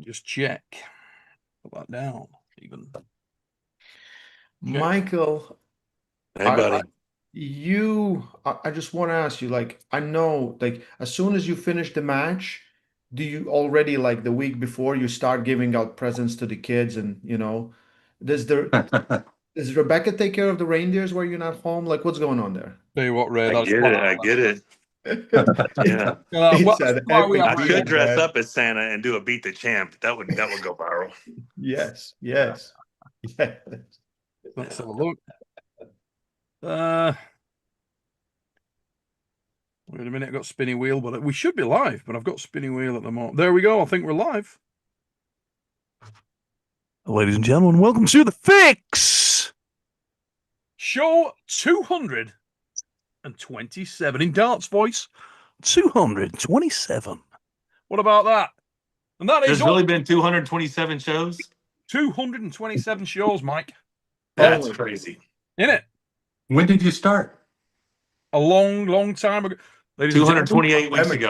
Just check. Put that down. Even Michael, Hey, buddy. I just want to ask you, like, I know, like, as soon as you finish the match, do you already, like, the week before, you start giving out presents to the kids and, does Rebecca take care of the reindeers while you're not home? Like, what's going on there? tell you what, Ray. I get it. I get it. Yeah. It's an why we epic have I deal, could dress man. up as Santa and do a beat the champ. That would go viral. Yes. Let's have a look. Wait a minute, I've got spinning wheel, but we should be live, but I've got spinning wheel at the moment. There we go. I think we're live. Ladies and gentlemen, welcome to The Fix! Show 227 in Dart's voice. 227. What about that? And that There's is really been 227 shows? 227 shows, Mike. That's crazy. Isn't it? When did you start? A long time ago. 228 weeks ago.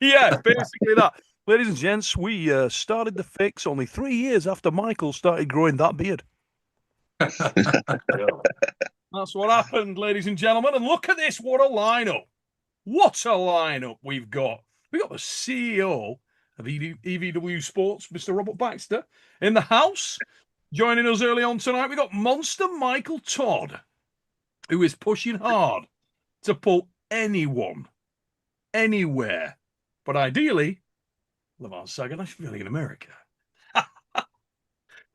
Yeah, basically that. Ladies and gents, we started The Fix only 3 years after Michael started growing that beard. That's what happened, ladies and gentlemen. And look at this. What a lineup. What a lineup we've got. We got the CEO of EVW Sports, Mr. Robert Baxter, in the house. Joining us early on tonight, we got Monster Michael Todd, who is pushing hard to pull anyone, anywhere, but ideally, Levan Saganashvili in America.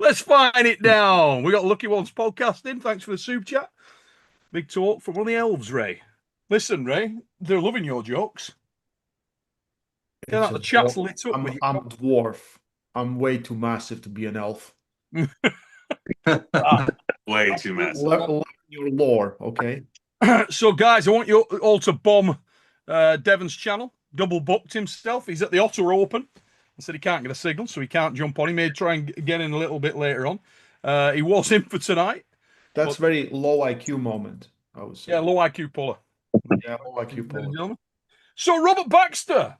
Let's find it down. We got Lucky Ones podcasting. Thanks for the soup chat. Big talk from one of the elves, Ray. Listen, Ray, they're loving your jokes. The chat's lit up. I'm a dwarf. I'm way too massive to be an elf. Way too massive. Learn your lore, okay? So, guys, I want you all to bomb Devon's channel. Double booked himself. He's at the Otter Open. I said he can't get a signal, so he can't jump on. He may try and get in a little bit later on. He was in for tonight. That's very low IQ moment, I would say. Yeah, low IQ puller. Yeah, low IQ puller. So, Robert Baxter,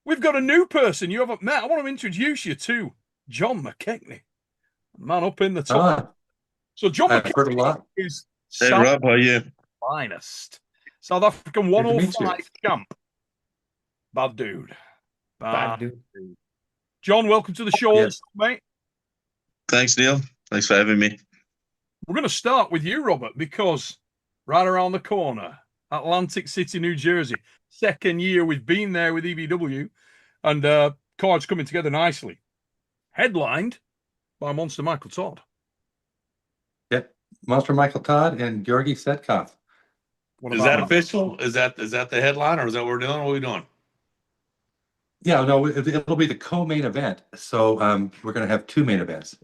we've got a new person you haven't met. I want to introduce you to John McKechnie, man up in the top. So, John McKechnie is Rob, how are you? finest. South African 105 camp. Bad dude. Bad dude. John, welcome to the show, Yes. mate. Thanks, Neil. Thanks for having me. We're going to start with you, Robert, because right around the corner, Atlantic City, New Jersey. Second year we've been there with EVW, and cards coming together nicely. Headlined by Monster Michael Todd. Yep, Monster Michael Todd and Yorgi Setkov. Is that official? Is that the headline, or is that what we're doing? What are we doing? Yeah, no, it'll be the co-main event. So we're going to have two main events.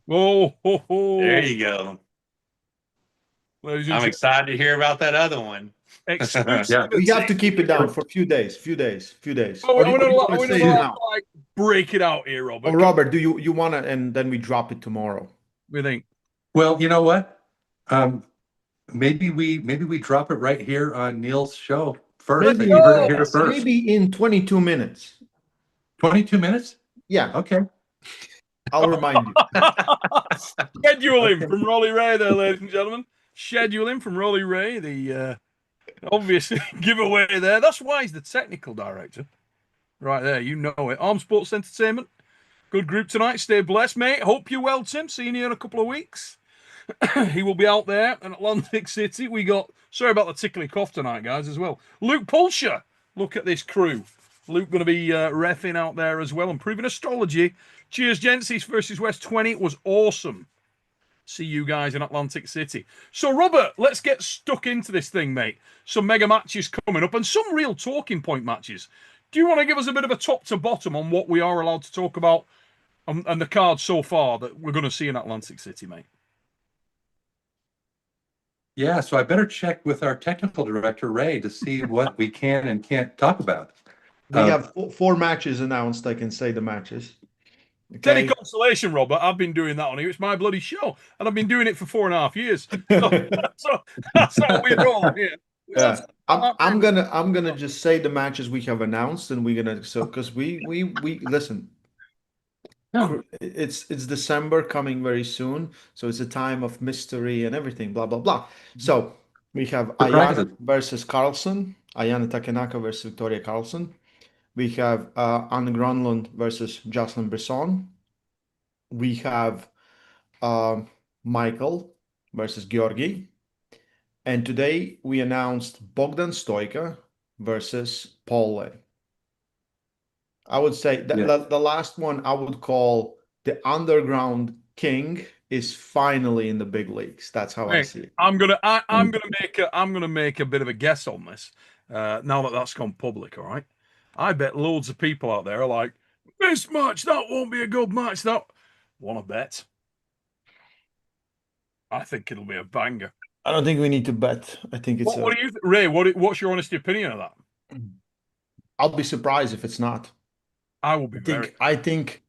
Oh, There you go. I'm excited to hear about that other one. Exclusive. You have to keep it down for a few days. Oh, we're not like break it out here, Robert. Oh, Robert, do you want to, and then we drop it tomorrow? We think. Well, you know what? Maybe we drop it right here on Neil's show first. Maybe, You heard it here first. maybe in 22 minutes. 22 minutes? Yeah, Okay. I'll remind you. Schedule him from Rolly Ray there, ladies and gentlemen. Schedule him from Rolly Ray, the obvious giveaway there. That's why he's the technical director. Right there, you know it. Arm Sports Entertainment. Good group tonight. Stay blessed, mate. Hope you're well, Tim. Seeing you in a couple of weeks. He will be out there in Atlantic City. We got, sorry about the tickly cough tonight, guys, as well. Luke Pulsher. Look at this crew. Luke going to be reffing out there as well and proving astrology. Cheers, gents. East versus West 20 was awesome. See you guys in Atlantic City. So, Robert, let's get stuck into this thing, mate. Some mega matches coming up and some real talking point matches. Do you want to give us a bit of a top to bottom on what we are allowed to talk about and the card so far that we're going to see in Atlantic City, mate? Yeah, so I better check with our technical director, Ray, to see what we can and can't talk about. We have four matches announced. I can say the matches. Okay. Any consolation, Robert, I've been doing that on here. It's my bloody show, and I've been doing it for 4.5 years. So that's how we roll here. Yeah. I'm That's- gonna just say the matches we have announced, and we're gonna because we listen. It's December coming very soon, so it's a time of mystery and everything, blah blah blah. So we have Surprises. Ayana versus Carlson, Ayana Takenaka versus Victoria Carlson. We have Anne Gronlund versus Jocelyn Brisson. We have Michael versus Georgi. And today we announced Bogdan Stoica versus Paul Lay. I would say that Yeah. the last one I would call the underground king is finally in the big leagues. That's how I Hey, see it. I'm gonna make a bit of a guess on this. Now that that's gone public, all right. I bet loads of people out there are like, this match, that won't be a good match. That want to bet? I think it'll be a banger. I don't think we need to bet. I think it's What do you, Ray? What's your honest opinion of that? I'll be surprised if it's not. I will be very. I think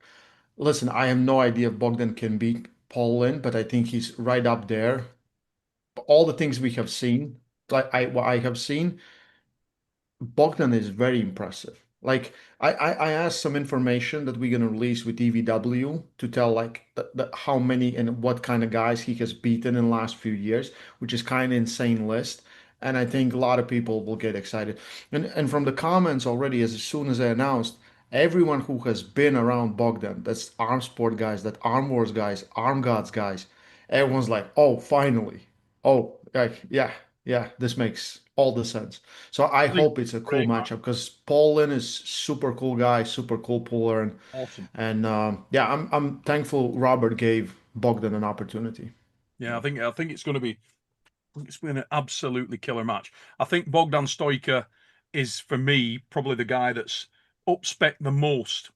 listen, I have no idea if Bogdan can beat Paul Lynn, but I think he's right up there. All the things we have seen, like what I have seen, Bogdan is very impressive. Like I asked some information that we're gonna release with EVW to tell like how many and what kind of guys he has beaten in the last few years, which is kind of insane list. And I think a lot of people will get excited. And from the comments already, as soon as I announced, everyone who has been around Bogdan, that's arm sport guys, that arm wars guys, arm gods guys, everyone's like, oh, finally. Oh, like, yeah, this makes all the sense. So I I think hope it's a cool great match. matchup because Paul Lynn is super cool guy, super cool puller, Awesome. and yeah, I'm thankful Robert gave Bogdan an opportunity. Yeah, I think it's going to be. It's been an absolutely killer match. I think Bogdan Stoica is, for me, probably the guy that's upspec the most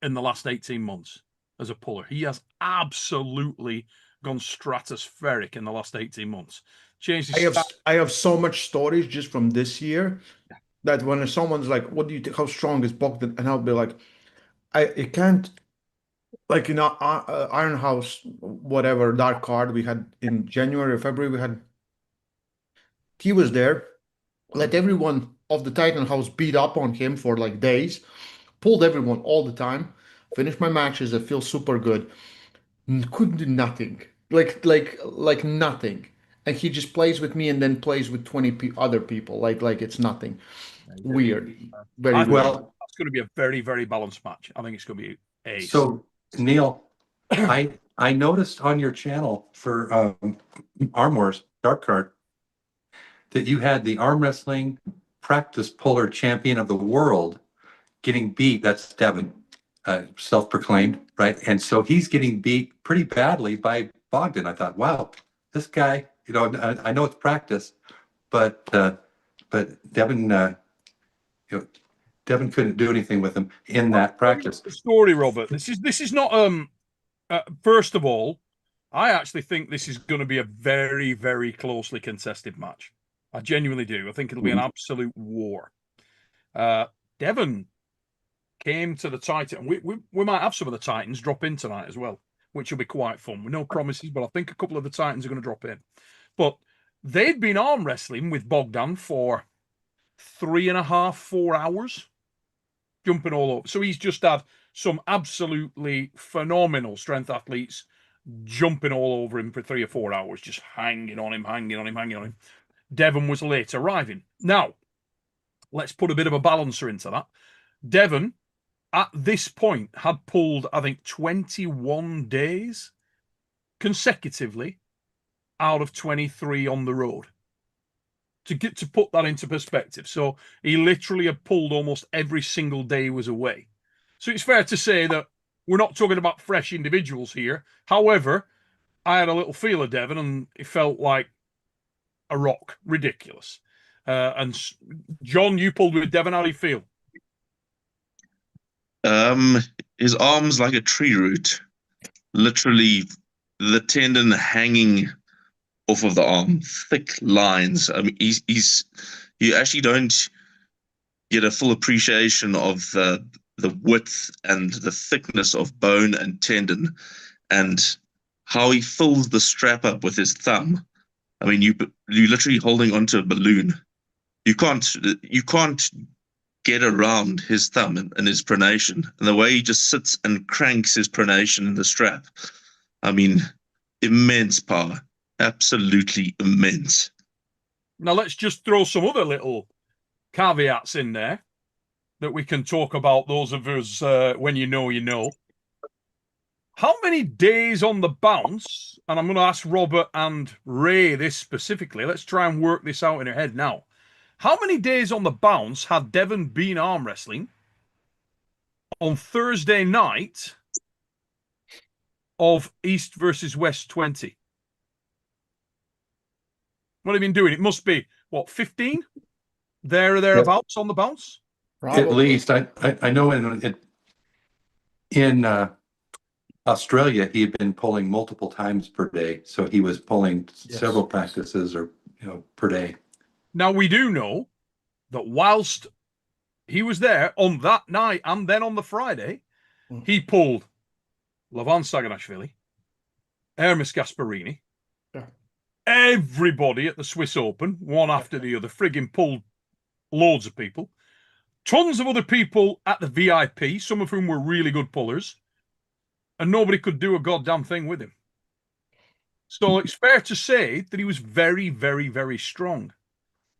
in the last 18 months as a puller. He has absolutely gone stratospheric in the last 18 months. Changed his I have so much stories just from this year that when someone's like, "What do you think? How strong is Bogdan?" and I'll be like, "I can't." Like you know, Iron House, whatever dark card we had in January or February, we had he was there, let everyone of the Titan House beat up on him for like days, pulled everyone all the time, finished my matches. I feel super good. Couldn't do nothing, like nothing. And he just plays with me and then plays with 20 other people, like it's nothing. Weird, very I think weird. Well, that's going to be a very, very balanced match. I think it's going to be ace. so Neil, I noticed on your channel for Arm Wars Dark Card that you had the arm wrestling practice puller champion of the world getting beat. That's Devon, self-proclaimed, right? And so he's getting beat pretty badly by Bogdan. I thought, wow, this guy, you know, I know it's practice, but Devon, you know, Devon couldn't do anything with him in that practice. The story, Robert. This is not first of all, I actually think this is going to be a very, very closely contested match. I genuinely do. I think it'll be an absolute war. Devon came to the Titan. We might have some of the Titans drop in tonight as well, which will be quite fun. With no promises, but I think a couple of the Titans are going to drop in. But they'd been arm wrestling with Bogdan for 3.5, 4 hours, jumping all over. So he's just had some absolutely phenomenal strength athletes jumping all over him for 3 or 4 hours, just hanging on him, hanging on him, hanging on him. Devon was late arriving. Now, let's put a bit of a balancer into that. Devon, at this point, had pulled, I think, 21 days consecutively out of 23 on the road. To put that into perspective. So he literally had pulled almost every single day he was away. So it's fair to say that we're not talking about fresh individuals here. However, I had a little feel of Devon and it felt like a rock. Ridiculous. And John, you pulled with Devon. How do you feel? His arm's like a tree root, literally the tendon hanging off of the arm, thick lines. I mean, you actually don't get a full appreciation of the width and the thickness of bone and tendon, and how he fills the strap up with his thumb. I mean, you're literally holding onto a balloon. You can't get around his thumb and his pronation, and the way he just sits and cranks his pronation in the strap. I mean, immense power, absolutely immense. Now let's just throw some other little caveats in there that we can talk about. Those of us when you know, you know. How many days on the bounce? And I'm going to ask Robert and Ray this specifically. Let's try and work this out in our head now. How many days on the bounce had Devon been arm wrestling on Thursday night of East versus West 20? What have you been doing? It must be, what, 15? There or thereabouts on the bounce? Probably. At least I know in Australia he had been pulling multiple times per day, so he was pulling several practices or per day. Now we do know that whilst he was there on that night and then on the Friday, he pulled Levan Saganashvili, Hermes Gasparini, everybody at the Swiss Open, one after the other, frigging pulled loads of people. Tons of other people at the VIP, some of whom were really good pullers, and nobody could do a goddamn thing with him. So it's fair to say that he was very, very, very strong.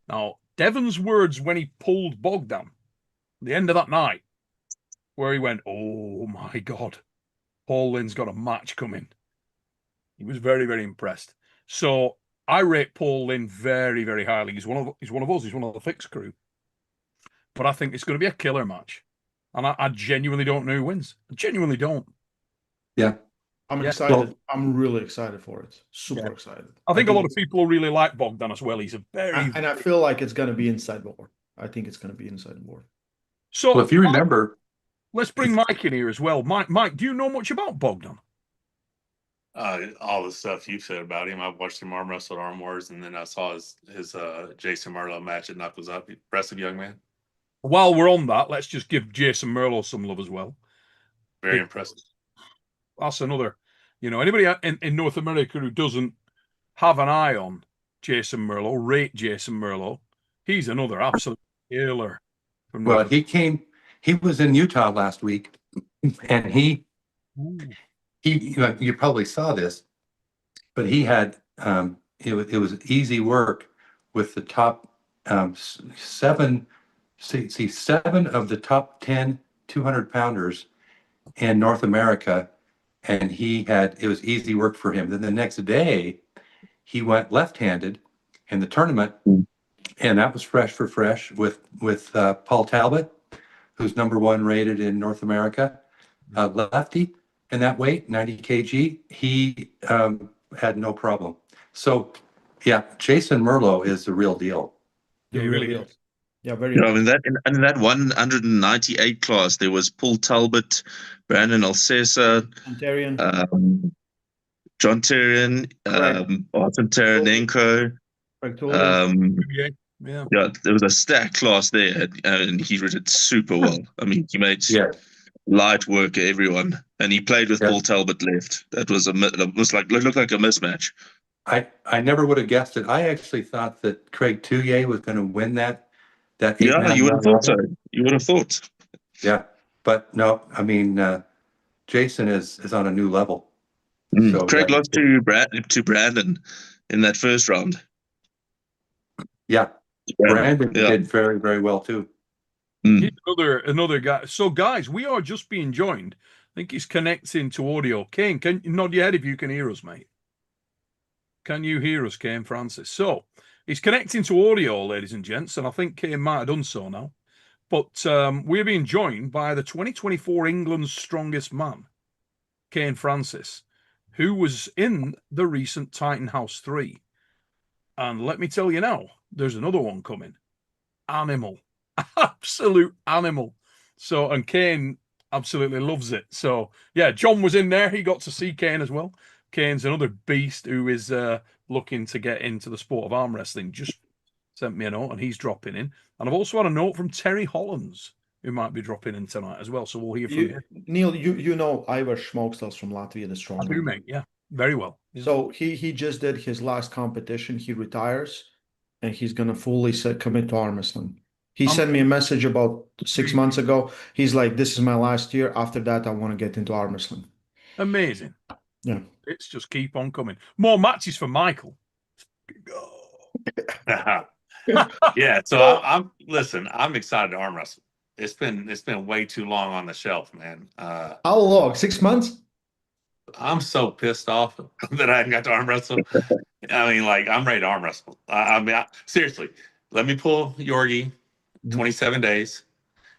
Now, Devon's words when he pulled Bogdan, the end of that night, where he went, oh my God, Paul Lynn's got a match coming. He was very, very impressed. So I rate Paul Lynn very, very highly. He's one of us. He's one of the fixed crew. But I think it's going to be a killer match. And I genuinely don't know who wins. I genuinely don't. Yeah. I'm excited. Well, I'm really excited for it. Super excited. I think a lot of people really like Bogdan as well. He's a and I feel like it's going to be inside board. I think it's going to be inside board. So well, if you remember, let's bring Mike in here as well. Mike, do you know much about Bogdan? All the stuff you said about him. I've watched him arm wrestle at Arm Wars, and then I saw his Jason Merlo match at Knuckles Up. Impressive young man. While we're on that, let's just give Jason Merlo some love as well. Very impressive. That's another, anybody in North America who doesn't have an eye on Jason Merlo, rate Jason Merlo. He's another absolute killer. Well, he was in Utah last week, and he you probably saw this, but he had it was easy work with the top 7 of the top 10 200-pounders in North America, and it was easy work for him. Then the next day he went left-handed in the tournament, and that was fresh with Paul Talbot, who's #1 rated in North America, lefty. And that weight, 90 kg, he had no problem. So, yeah, Jason Merlo is the real deal. Yeah, he really is. Yeah, very. I mean, in that 198 class, there was Paul Talbot, Brandon Alcesa, John Terrian, Artem Taranenko. Yeah, there was a stack class there, and he did super well. I mean, he made light work of everyone, and he played with Paul Talbot left. That was looked like a mismatch. I never would have guessed it. I actually thought that Craig Touye was going to win that. Yeah, you would have thought so. You would have thought. Yeah, but no. I mean, Jason is on a new level. So, Craig lost to Brandon in that first round. Yeah, Brandon did very, very well too. He's another guy. So, guys, we are just being joined. I think he's connecting to audio. Kane, can you nod your head if you can hear us, mate? Can you hear us, Kane Francis? So, he's connecting to audio, ladies and gents, and I think Kane might have done so now. But we're being joined by the 2024 England's strongest man, Kane Francis, who was in the recent Titan House 3. And let me tell you now, there's another one coming. Animal. Absolute animal. So, and Kane absolutely loves it. So, yeah, John was in there. He got to see Kane as well. Kane's another beast who is looking to get into the sport of arm wrestling. Just sent me a note, and he's dropping in. And I've also had a note from Terry Hollands, who might be dropping in tonight as well. So we'll hear from you. Neil, you know Ivar Schmokstels from Latvia, the strong. I do, mate, yeah. Very well. Yeah. So he just did his last competition. He retires, and he's gonna fully commit to arm wrestling. He sent me a message about 6 months ago. He's like, "This is my last year. After that, I want to get into arm wrestling." Amazing. Yeah. It's just keep on coming. More matches for Michael. Yeah, so I'm listen. I'm excited to arm wrestle. It's been way too long on the shelf, man. How long? 6 months? I'm so pissed off that I haven't got to arm wrestle. I mean, like I'm ready to arm wrestle. Seriously, let me pull Yorgi. 27 days.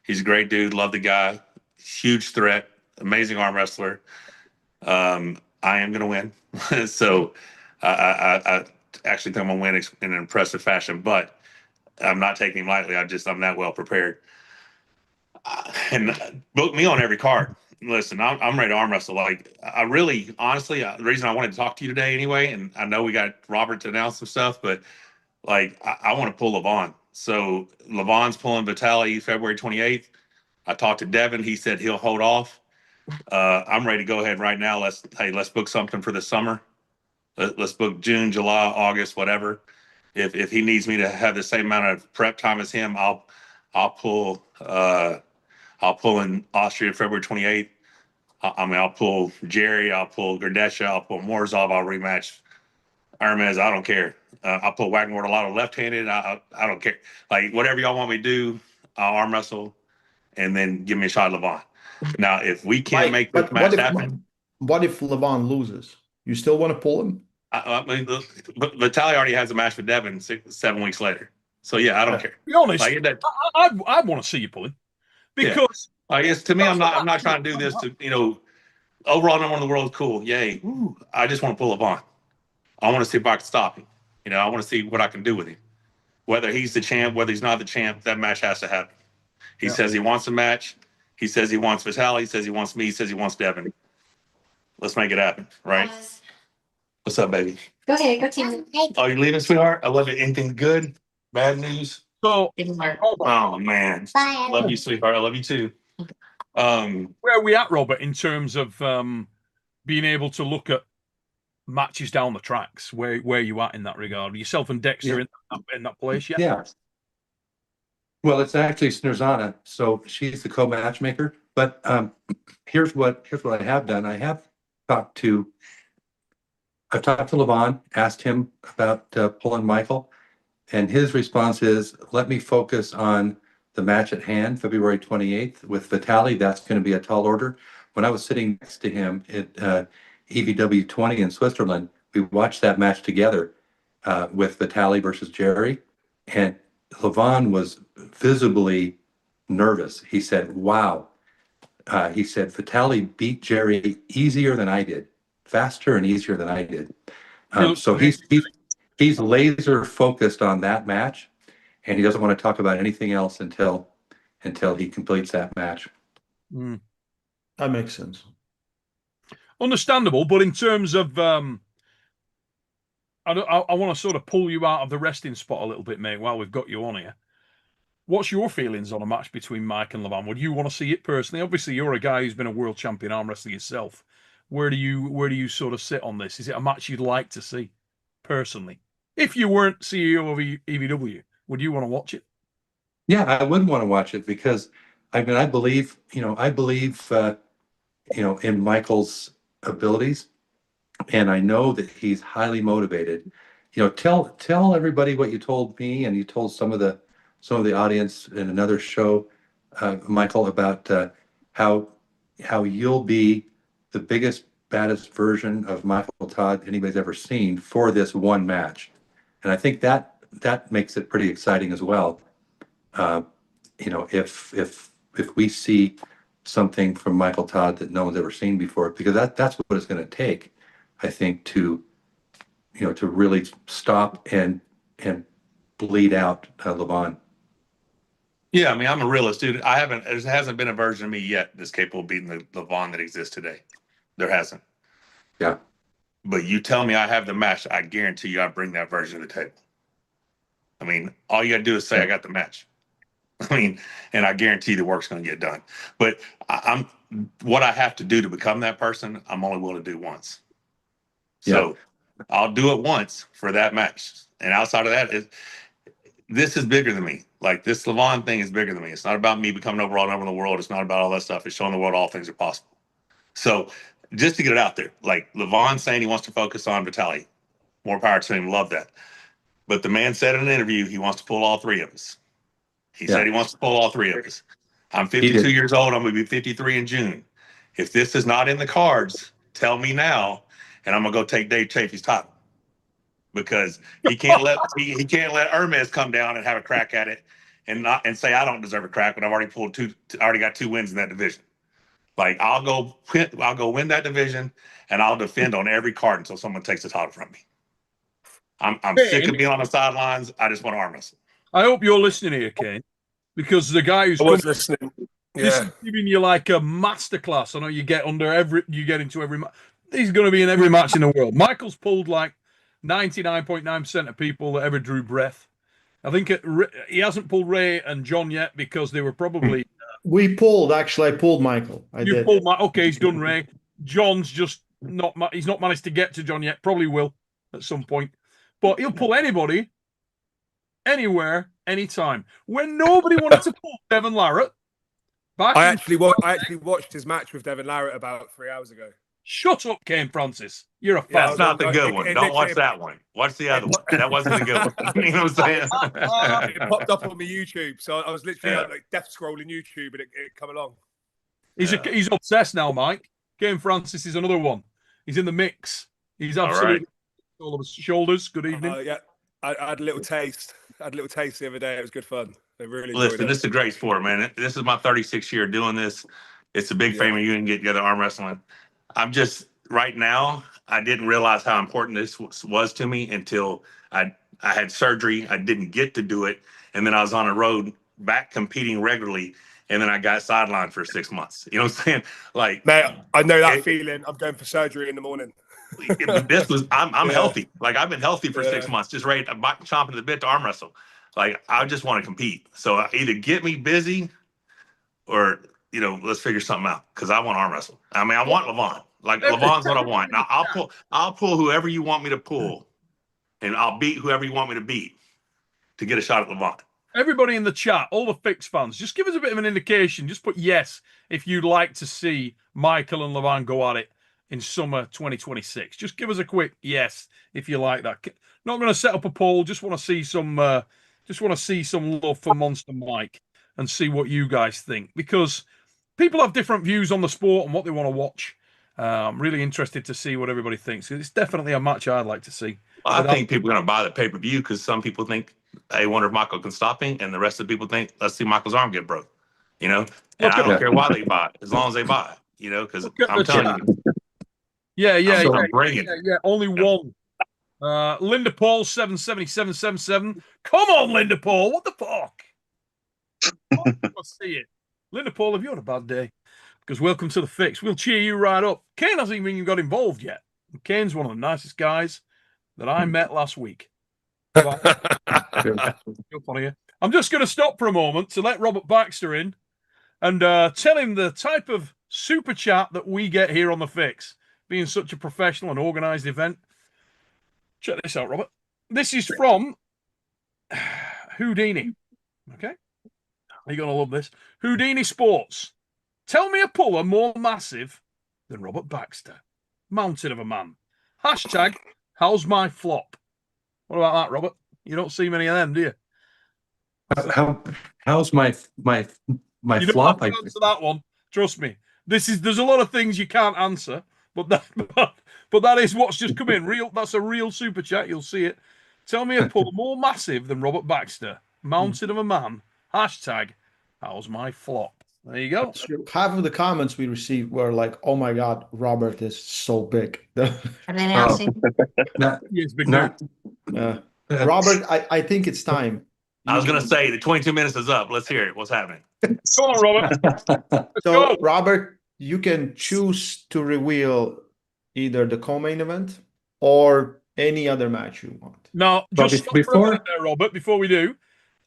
He's a great dude. Love the guy. Huge threat. Amazing arm wrestler. I am gonna win. So I actually think I'm gonna win in an impressive fashion, but I'm not taking him lightly. I'm that well prepared. And book me on every card. Listen, I'm ready to arm wrestle. Like I really, honestly, the reason I wanted to talk to you today anyway, and I know we got Robert to announce some stuff, but like I want to pull Levan. So Levan's pulling Vitaly February 28th. I talked to Devon. He said he'll hold off. I'm ready to go ahead right now. Let's book something for the summer. Let's book June, July, August, whatever. If he needs me to have the same amount of prep time as him, I'll pull in Austria February 28th. I'll pull Jerry. I'll pull Gardesha. I'll pull Morzov. I'll rematch Hermes. I don't care. I'll pull Wagner a lot of left-handed. I don't care. Like whatever y'all want me to do, I'll arm wrestle, and then give me a shot at Levan. Now, if we can't make this match happen, what if Levan loses? You still want to pull him? I mean, Vitaly already has a match with Devon 7 weeks later. So yeah, I don't care. To be honest, Like, I'd want to see you pulling because I guess to me, I'm not trying to do this to overall number one in the world is cool. Yay! Woo. I just want to pull Levan. I want to see if I can stop him. I want to see what I can do with him. Whether he's the champ, whether he's not the champ, that match has to happen. He says he wants a match. He says he wants Vitaly. He says he wants me. He says he wants Devon. Let's make it happen, right? What's up, baby? Go ahead, go team. Oh, you leaving, sweetheart? I love it. Anything good? Bad news? so Oh man. Bye. Love you, sweetheart. I love you too. where are we at, Robert, in terms of being able to look at matches down the tracks? Where you at in that regard? Yourself and Dexter in that place, yeah? Yeah. Well, it's actually Snerzana, so she's the co-matchmaker. But here's what I have done. I've talked to Levan, asked him about pulling Michael, and his response is, "Let me focus on the match at hand, February 28th with Vitaly. That's going to be a tall order." When I was sitting next to him at EVW 20 in Switzerland, we watched that match together with Vitaly versus Jerry, and Levan was visibly nervous. He said, "Wow." He said, "Vitaly beat Jerry easier than I did, faster and easier than I did." So he's laser focused on that match, and he doesn't want to talk about anything else until he completes that match. That makes sense. Understandable, but in terms of I want to sort of pull you out of the resting spot a little bit, mate, while we've got you on here. What's your feelings on a match between Mike and Levan? Would you want to see it personally? Obviously, you're a guy who's been a world champion arm wrestler yourself. Where do you sort of sit on this? Is it a match you'd like to see personally? If you weren't CEO of EVW, would you want to watch it? Yeah, I would want to watch it because I believe in Michael's abilities, and I know that he's highly motivated. Tell everybody what you told me, and you told some of the audience in another show, Michael, about how you'll be the biggest, baddest version of Michael Todd anybody's ever seen for this one match, and I think that makes it pretty exciting as well. If we see something from Michael Todd that no one's ever seen before, because that's what it's going to take, I think, to really stop and bleed out Levan. Yeah, I mean, I'm a realist, dude. There hasn't been a version of me yet that's capable of beating the Levan that exists today. There hasn't. Yeah. But you tell me I have the match, I guarantee you I bring that version to the table. I mean, all you got to do is say I got the match. I mean, and I guarantee the work's going to get done. But what I have to do to become that person, I'm only willing to do once. So I'll do it once for that match. And outside of that, this is bigger than me. Like this Levan thing is bigger than me. It's not about me becoming overall number in the world. It's not about all that stuff. It's showing the world all things are possible. So just to get it out there, like Levan saying he wants to focus on Vitaly, more power to him. Love that. But the man said in an interview he wants to pull all three of us. He said he wants to pull all three of us. I'm 52 years old. I'm going to be 53 in June. If this is not in the cards, tell me now, and I'm going to go take Dave Chafee's title. Because he can't let he can't let Hermes come down and have a crack at it and say I don't deserve a crack when I've already pulled I already got 2 wins in that division. Like I'll go win that division and I'll defend on every card until someone takes the title from me. I'm sick of being on the sidelines. I just want to arm wrestle. I hope you're listening here, Kane, because the guy who's listening. This Yeah. is giving you like a masterclass. I know you get into every match. He's going to be in every match in the world. Michael's pulled like 99.9% of people that ever drew breath. I think he hasn't pulled Ray and John yet because they were probably. We pulled. Actually, I pulled Michael. I did. Pulled okay, he's done Ray. John's just not. He's not managed to get to John yet. Probably will at some point, but he'll pull anybody, anywhere, anytime. When nobody wanted to pull Devon Larratt. I actually watched his match with Devon Larratt about 3 hours ago. Shut up, Kane Francis. You're a fan. That's not the good one. Don't watch that one. Watch the other one. That wasn't the good one. You know what I'm saying? It popped up on my YouTube, so I was literally like death scrolling YouTube, and it come along. He's obsessed now, Mike. Kane Francis is another one. He's in the mix. He's absolutely all of his shoulders. Good evening. Yeah, I had a little taste. I had a little taste the other day. It was good fun. I really enjoyed Listen, it. this is a great sport, man. This is my 36th year doing this. It's a big family union get together arm wrestling. I'm just right now. I didn't realize how important this was to me until I had surgery. I didn't get to do it, and then I was on a road back competing regularly, and then I got sidelined for 6 months. You know what I'm saying? Like, mate, I know that feeling. I'm going for surgery in the morning. I'm healthy. Like I've been healthy for 6 months, just ready to chomping at the bit to arm wrestle. Like I just want to compete. So either get me busy, or let's figure something out because I want to arm wrestle. I mean, I want Levan. Like Levan's what I want. Now I'll pull whoever you want me to pull, and I'll beat whoever you want me to beat to get a shot at Levan. Everybody in the chat, all the Fix fans, just give us a bit of an indication. Just put yes if you'd like to see Michael and Levan go at it in summer 2026. Just give us a quick yes if you like that. Not going to set up a poll. Just want to see some. Just want to see some love for Monster Mike and see what you guys think, because people have different views on the sport and what they want to watch. I'm really interested to see what everybody thinks. It's definitely a match I'd like to see. Well, I think people are going to buy the pay-per-view because some people think, I wonder if Michael can stop him, and the rest of the people think, let's see Michael's arm get broke. And I don't care why they buy it, as long as they buy it, because I'm telling you. Yeah. Only one. Linda Paul 77777. Come on, Linda Paul. What the fuck? Let's see it. Linda Paul, have you had a bad day? Because welcome to the Fix. We'll cheer you right up. Kane hasn't even got involved yet. Kane's one of the nicest guys that I met last week. I'm just going to stop for a moment to let Robert Baxter in and tell him the type of super chat that we get here on the Fix, being such a professional and organized event. Check this out, Robert. This is from Houdini. Okay? You're going to love this. Houdini Sports. Tell me a puller more massive than Robert Baxter. Mountain of a man. Hashtag, how's my flop? What about that, Robert? You don't see many of them, do you? How's my you flop? Don't have to answer that one. Trust me. There's a lot of things you can't answer, but that is what's just come in. That's a real super chat. You'll see it. Tell me a puller more massive than Robert Baxter. Mountain of a man. Hashtag, how's my flop? There you go. Half of the comments we received were like, "Oh my God, Robert is so big." Yes, big Robert, I think it's time. I was going to say the 22 minutes is up. Let's hear it. What's happening? Come on, Robert. So, Robert, you can choose to reveal either the co-main event or any other match you want. Now, just before there, Robert, before we do,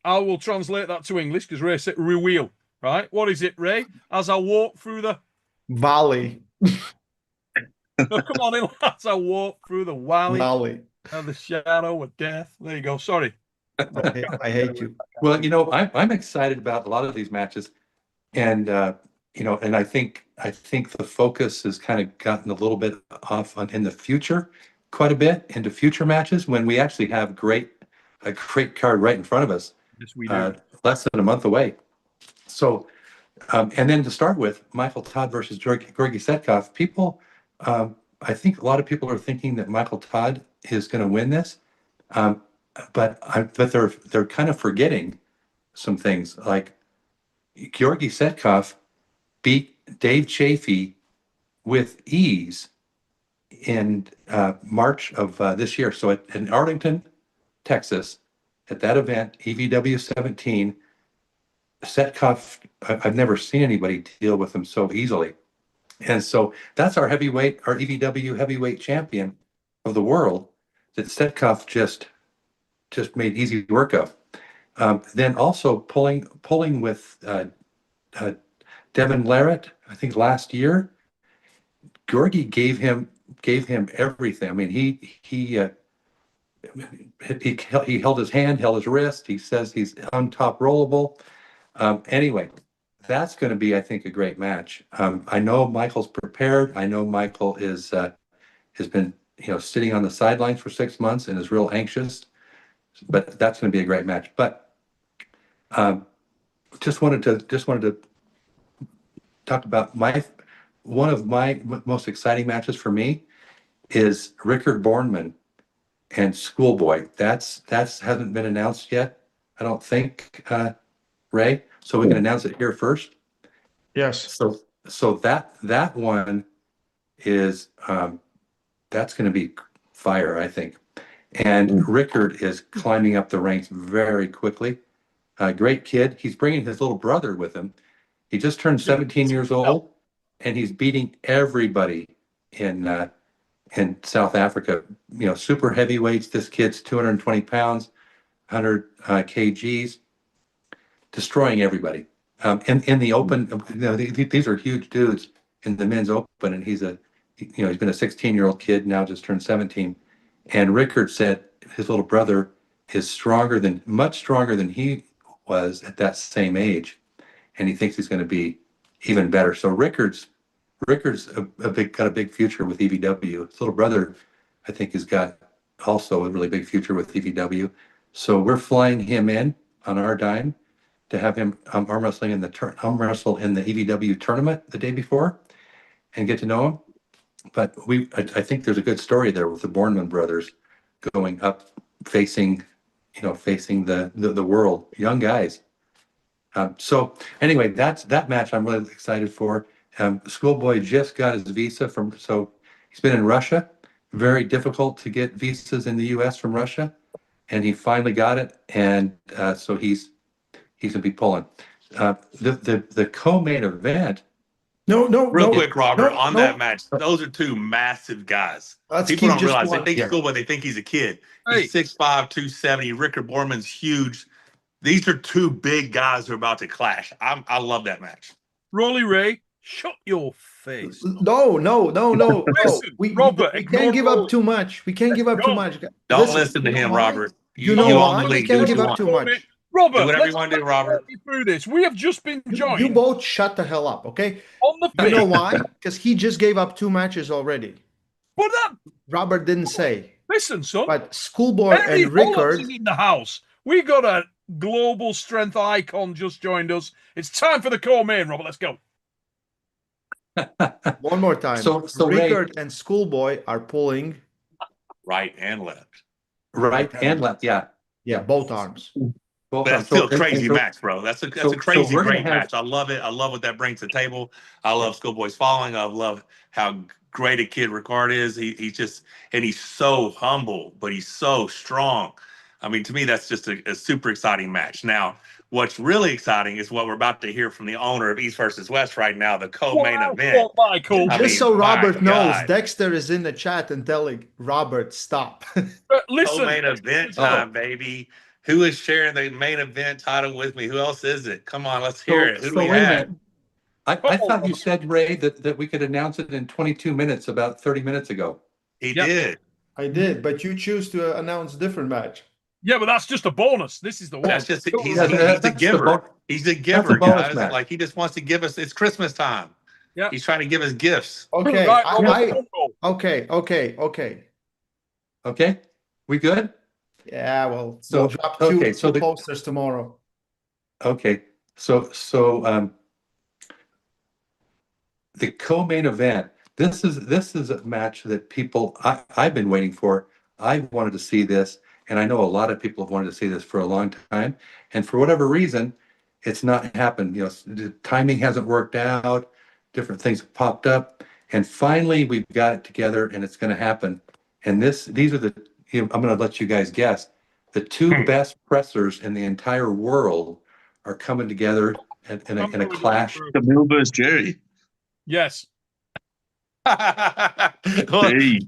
I will translate that to English because Ray said reveal. Right? What is it, Ray? As I walk through the valley. No, come on in, lads. I walk through the valley Valley. of the shadow of death. There you go. Sorry. I hate you. Well, I'm excited about a lot of these matches, and and I think the focus has kind of gotten a little bit off in the future, quite a bit into future matches when we actually have a great card right in front of us, Yes, we do. less than a month away. So, and then to start with, Michael Todd versus Yorgi Setkov. People, I think a lot of people are thinking that Michael Todd is going to win this, but they're kind of forgetting some things. Like Yorgi Setkov beat Dave Chafee with ease in March of this year. So in Arlington, Texas, at that event, EVW 17, Setkov, I've never seen anybody deal with him so easily. And so that's our heavyweight, our EVW heavyweight champion of the world that Setkov just made easy work of. Then also pulling with Devon Larratt, I think last year, Yorgi gave him everything. I mean, he held his hand, held his wrist. He says he's on top rollable. Anyway, that's going to be, I think, a great match. I know Michael's prepared. I know Michael has been sitting on the sidelines for 6 months and is real anxious. But that's going to be a great match. But just wanted to talk about one of my most exciting matches for me is Rickard Bornman and Schoolboy. That's hasn't been announced yet, I don't think, Ray. So we can announce it here first. Yes. So that one is that's going to be fire, I think. And Rickard is climbing up the ranks very quickly. Great kid. He's bringing his little brother with him. He just turned 17 years old, and he's beating everybody in South Africa. Super heavyweights. This kid's 220 pounds, 100 kgs, destroying everybody. In the open, these are huge dudes in the men's open, and he's been a 16-year-old kid, now just turned 17. And Rickard said his little brother is much stronger than he was at that same age, and he thinks he's going to be even better. So Rickard's got a big future with EVW. His little brother, I think, has got also a really big future with EVW. So we're flying him in on our dime to have him arm wrestle in the EVW tournament the day before and get to know him. But I think there's a good story there with the Bornman brothers going up, facing the world, young guys. So anyway, that match I'm really excited for. Schoolboy just got his visa so he's been in Russia. Very difficult to get visas in the U.S. from Russia, and he finally got it. And so he's gonna be pulling. The co-main event. No, Real quick, Robert, on that no. match, those are two massive guys. Let's People keep don't just realize one. they think Schoolboy, they think he's a kid. Hey. He's 6'5", 270. Rickard Borman's huge. These are two big guys who are about to clash. I love that match. Rolly Ray, shut your face. No. Listen, Robert, we can't give up too much. We can't give up too much. Don't listen to him, Robert. You know own why? the We league. can't Do give what up you too want. much. Robert, Do whatever you want to do, Robert. Walk me through this. We have just been joined You both shut the hell up, okay? on the You pitch. know why? Because he just gave up 2 matches already. But that, Robert didn't say. listen, son. But Schoolboy Eddie and Rickard. Hollands is in the house. We got a global strength icon just joined us. It's time for the co-main, Robert. Let's go. One more time. So Rickard and Schoolboy are pulling. Right and left. Right and left, yeah. Yeah, both arms. Both That's arms. still a So- crazy and so- match, bro. That's a so crazy, we're gonna great have- match. I love it. I love what that brings to the table. I love Schoolboy's following. I love how great a kid Rickard is. He's so humble, but he's so strong. I mean, to me, that's just a super exciting match. Now, what's really exciting is what we're about to hear from the owner of East versus West right now, the co-main event. Michael. I Just mean, so my Robert knows, God. Dexter is in the chat and telling Robert, stop. Listen, Co-main event time, baby. Who is sharing the main event title with me? Who else is it? Come on, let's hear it. Who do we wait a have? minute. I thought you said, Ray, that we could announce it in 22 minutes about 30 minutes ago. He Yep. did. I did, but you choose to announce a different match. Yeah, but that's just a bonus. This is the one. That's just he's Yeah, the that's the giver. bon- He's the that's a giver, bonus guys. match. Like he just wants to give us. It's Christmas time. Yeah. He's trying to give us gifts. Okay, Right, okay. Okay, we good? Yeah, well, So, we'll drop okay, two posters tomorrow. Okay, so the co-main event. This is a match that I've been waiting for. I wanted to see this, and I know a lot of people have wanted to see this for a long time. And for whatever reason, it's not happened. You know, the timing hasn't worked out. Different things have popped up, and finally we've got it together, and it's going to happen. And these are I'm going to let you guys guess. The two best pressers in the entire world are coming together in a clash. Camille versus Jerry. Yes. Hey.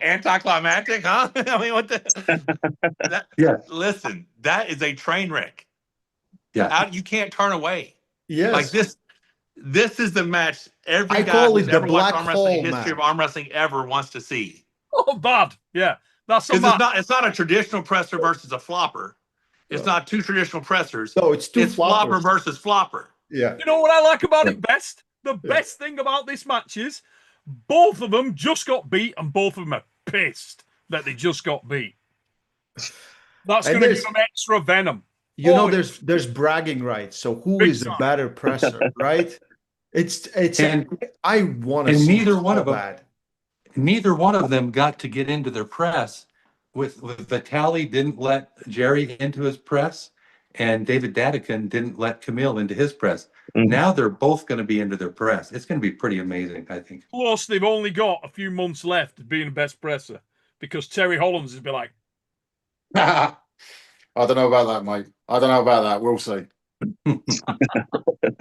Anticlimactic, huh? I mean, what the? Yeah. Listen, that is a train wreck. Yeah. You can't turn away. Yes. Like this is the match every I guy call who's it the ever watched black arm wrestling hole history of match. arm wrestling ever wants to see. Oh, bad. Yeah. That's Because it's not a traditional presser versus a flopper. It's No. not two traditional pressers. No, it's two flopper floppers. versus flopper. Yeah. You know what I like about Yeah. it best? The best thing about this match is both of them just got beat and both of them are pissed that they just got beat. That's And going to there's- give them extra venom. You know, Oh, there's bragging rights. So who Big is the time. better presser, right? It's And I want to and see neither it one so of them- bad. neither one of them got to get into their press. With Vitaly didn't let Jerry into his press, and David Dadikin didn't let Camille into his press. Mhm. Now they're both going to be into their press. It's going to be pretty amazing, I think. plus, they've only got a few months left of being the best presser because Terry Hollands has been like, I don't know about that, mate. I don't know about that. We'll see.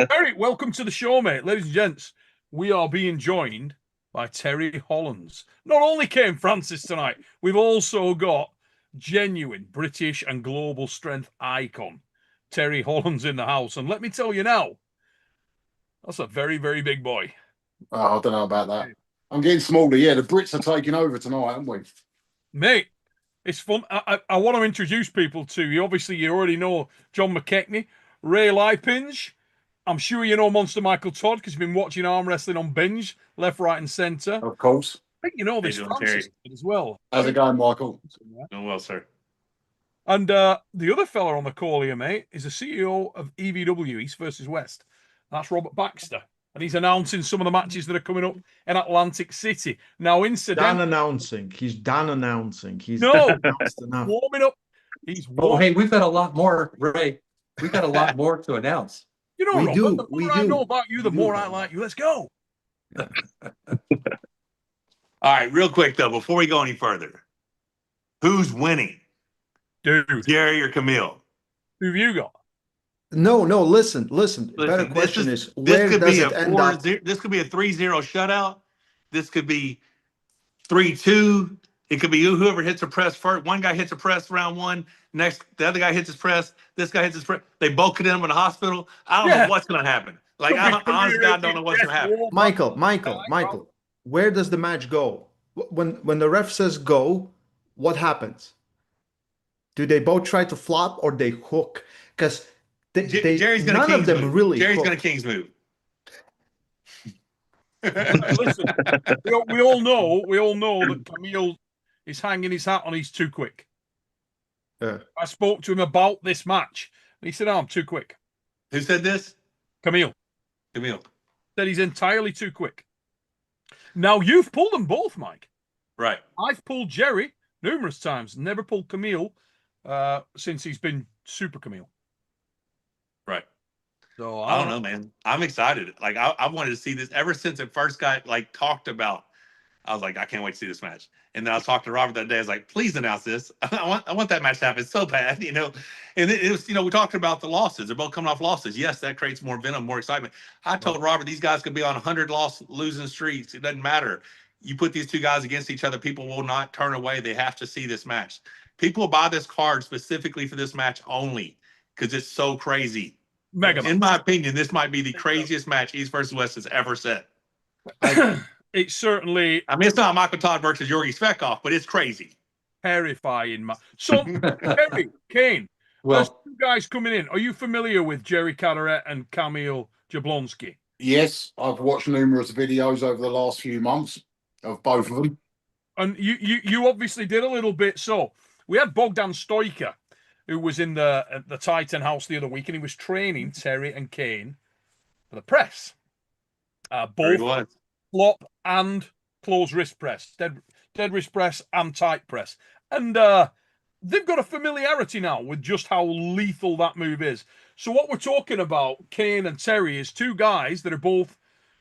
Terry, welcome to the show, mate. Ladies and gents, we are being joined by Terry Hollands. Not only Kane Francis tonight, we've also got genuine British and global strength icon, Terry Hollands in the house. And let me tell you now, that's a very, very big boy. Oh, I don't know about that. I'm getting smaller. Yeah, the Brits are taking over tonight, aren't we? Mate, it's fun. I want to introduce people to you. Obviously, you already know John McKechnie, Ray Lipinge. I'm sure you know Monster Michael Todd because you've been watching arm wrestling on binge, left, right, and centre. Of course. I think you know this doing, Francis as well. How's it going, Michael? Doing well, sir. And the other fella on the call here, mate, is the CEO of EVW, East versus West. That's Robert Baxter. And he's announcing some of the matches that are coming up in Atlantic City. Now, Done incidentally, announcing. He's done announcing. He's no, announced enough. warming up. He's Oh, warming. hey, we've got a lot more, Ray. We've got a lot more to announce. You know, We Robert, do, the more we I do. know about you, the We more do. I like you. Let's go. All right, real quick though, before we go any further, who's winning, Dude, Jerry or Camille? who've you got? No, listen. Better Listen, question is this where could does be it a end up? this could be a 3-0 shutout. This could be 3-2. It could be whoever hits a press first. One guy hits a press round one. Next, the other guy hits his press. This guy hits his press. They both could end up in the hospital. I don't know what's going to happen. Like, I honestly, God, don't know what's going to happen. Michael, where does the match go? When the ref says go, what happens? Do they both try to flop or they hook? Because Jerry's going to none of King's them move. really Jerry's hook. going to King's move. Listen, we all know that Camille is hanging his hat on he's too quick. Yeah. I spoke to him about this match, and he said, "Oh, I'm too quick." Who said this? Camille Camille. said he's entirely too quick. Now you've pulled them both, Mike. Right. I've pulled Jerry numerous times, never pulled Camille since he's been Super Camille. Right. So I don't know, man. I'm excited. Like I wanted to see this ever since it first got like talked about. I was like, I can't wait to see this match. And then I was talking to Robert that day. I was like, please announce this. I want that match to happen so bad, you know. And it was, you know, we talked about the losses. They're both coming off losses. Yes, that creates more venom, more excitement. I told Robert these guys could be on 100 losing streaks. It doesn't matter. You put these two guys against each other, people will not turn away. They have to see this match. People buy this card specifically for this match only because it's so crazy. Mega In my opinion, this might be the craziest match East versus West has ever set. It's certainly I mean, it's not Michael Todd versus Yorgi Svekov, but it's crazy. terrifying. So, Jerry, Kane, there's Well, two guys coming in. Are you familiar with Jerry Caderet and Camille Jablonski? Yes, I've watched numerous videos over the last few months of both of them. And you obviously did a little bit. So we had Bogdan Stoiker, who was in the Titan house the other week, and he was training Terry and Kane for the press. Both flop and closed wrist press, dead wrist press and tight press. And they've got a familiarity now with just how lethal that move is. So what we're talking about, Kane and Terry, is two guys that are both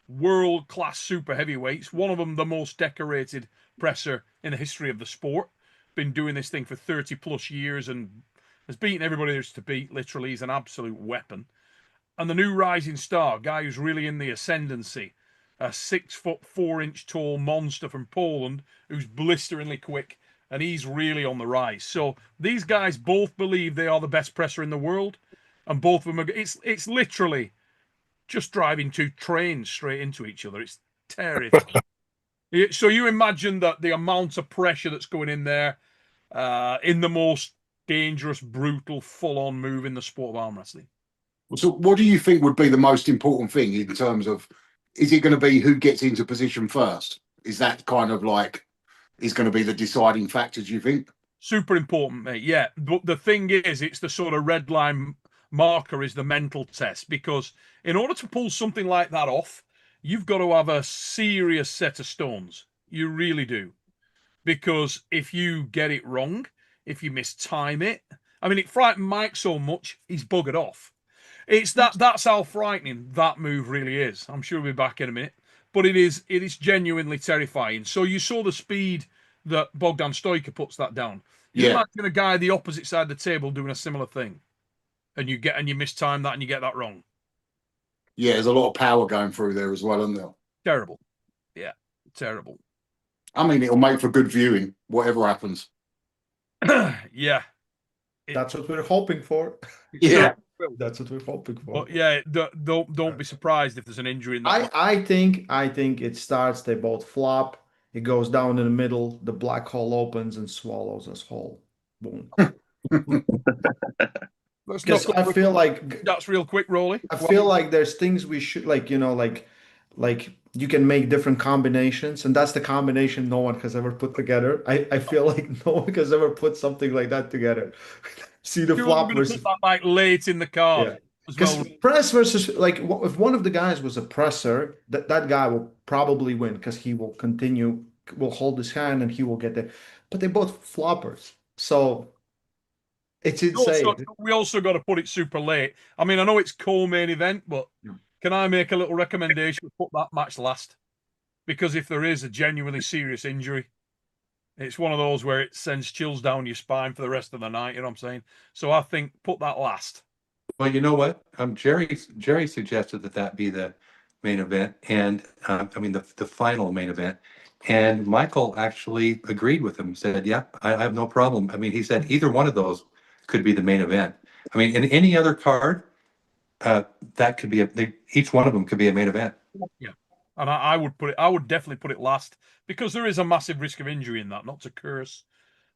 world-class super heavyweights. One of them the most decorated presser in the history of the sport. Been doing this thing for 30-plus years and has beaten everybody there's to beat. Literally, he's an absolute weapon. And the new rising star, guy who's really in the ascendancy, a 6'4" tall monster from Poland who's blisteringly quick, and he's really on the rise. So these guys both believe they are the best presser in the world, and both of them are. It's literally just driving two trains straight into each other. It's terrifying. So you imagine that the amount of pressure that's going in there, in the most dangerous, brutal, full-on move in the sport of arm wrestling. So what do you think would be the most important thing in terms of, is it going to be who gets into position first? Is that kind of like, is going to be the deciding factor, do you think? Super important, mate. Yeah. But the thing is, it's the sort of red line marker is the mental test, because in order to pull something like that off, you've got to have a serious set of stones. You really do. Because if you get it wrong, if you mistime it, I mean, it frightened Mike so much, he's buggered off. That's how frightening that move really is. I'm sure we'll be back in a minute. But it is genuinely terrifying. So you saw the speed that Bogdan Stoiker puts that down. You imagine a guy the opposite side of the table doing a similar thing. And you mistime that and you get that wrong. Yeah, there's a lot of power going through there as well, isn't there? Terrible. Yeah, terrible. I mean, it'll make for good viewing, whatever happens. Yeah. That's what we're hoping for. Yeah. That's what we're hoping for. But yeah, don't be surprised if there's an injury in that. I think it starts, they both flop, it goes down in the middle, the black hole opens and swallows us whole. Boom. Because I feel like that's real quick, Rolly. I feel like there's things we should like you can make different combinations, and that's the combination no one has ever put together. I feel like no one has ever put something like that together. See the flop versus that like late in the card. Because press versus, like, if one of the guys was a presser, that guy will probably win because he will hold his hand and he will get there. But they're both floppers, so it's insane. We also got to put it super late. I mean, I know it's co-main event, but can I make a little recommendation? Put that match last, because if there is a genuinely serious injury, it's one of those where it sends chills down your spine for the rest of the night. You know what I'm saying? So I think put that last. Well, you know what? Jerry suggested that be the main event, and I mean the final main event. And Michael actually agreed with him. Said, "Yeah, I have no problem." I mean, he said either one of those could be the main event. I mean, in any other card, that could be each one of them could be a main event. Yeah, and I would definitely put it last, because there is a massive risk of injury in that. Not to curse,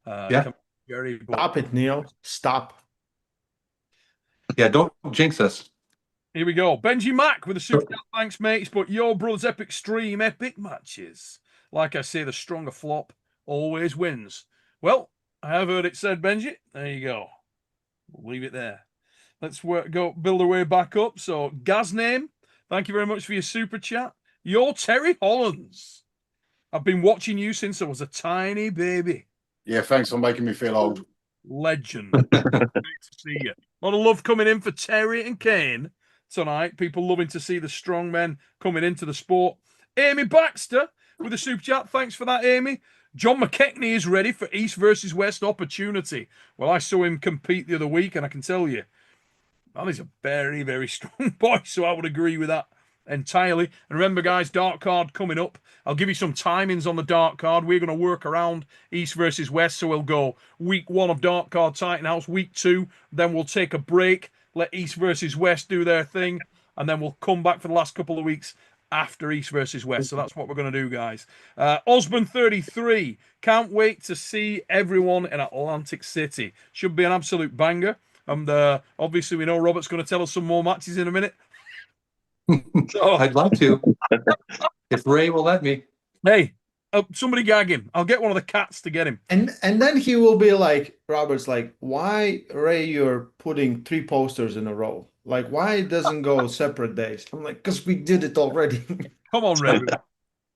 Jerry, but... Stop it, Neil. Stop. Yeah, don't jinx us. Here we go. Benji Mack with a super chat. Thanks, mates. But your brother's epic stream, epic matches. Like I say, the stronger flop always wins. Well, I have heard it said, Benji. There you go. We'll leave it there. Let's go build our way back up. So, Gaz name, thank you very much for your super chat. You're Terry Hollands. I've been watching you since I was a tiny baby. Yeah, thanks for making me feel old. Legend. Great to see you. A lot of love coming in for Terry and Kane tonight. People loving to see the strong men coming into the sport. Amy Baxter with a super chat. Thanks for that, Amy. John McKechnie is ready for East versus West opportunity. Well, I saw him compete the other week, and I can tell you, well, he's a very, very strong boy, so I would agree with that entirely. And remember, guys, dark card coming up. I'll give you some timings on the dark card. We're going to work around East versus West, so we'll go week 1 of dark card Titan House, week 2, then we'll take a break, let East versus West do their thing, and then we'll come back for the last couple of weeks after East versus West. So that's what we're going to do, guys. Osborne33, can't wait to see everyone in Atlantic City. Should be an absolute banger. And obviously, we know Robert's going to tell us some more matches in a minute. So, I'd love to, if Ray will let me. Hey, somebody gag him. I'll get one of the cats to get him. And then he will be like, Robert's like, why, Ray, you're putting 3 posters in a row? Like, why it doesn't go separate days? I'm like, because we did it already. Come on, Ray.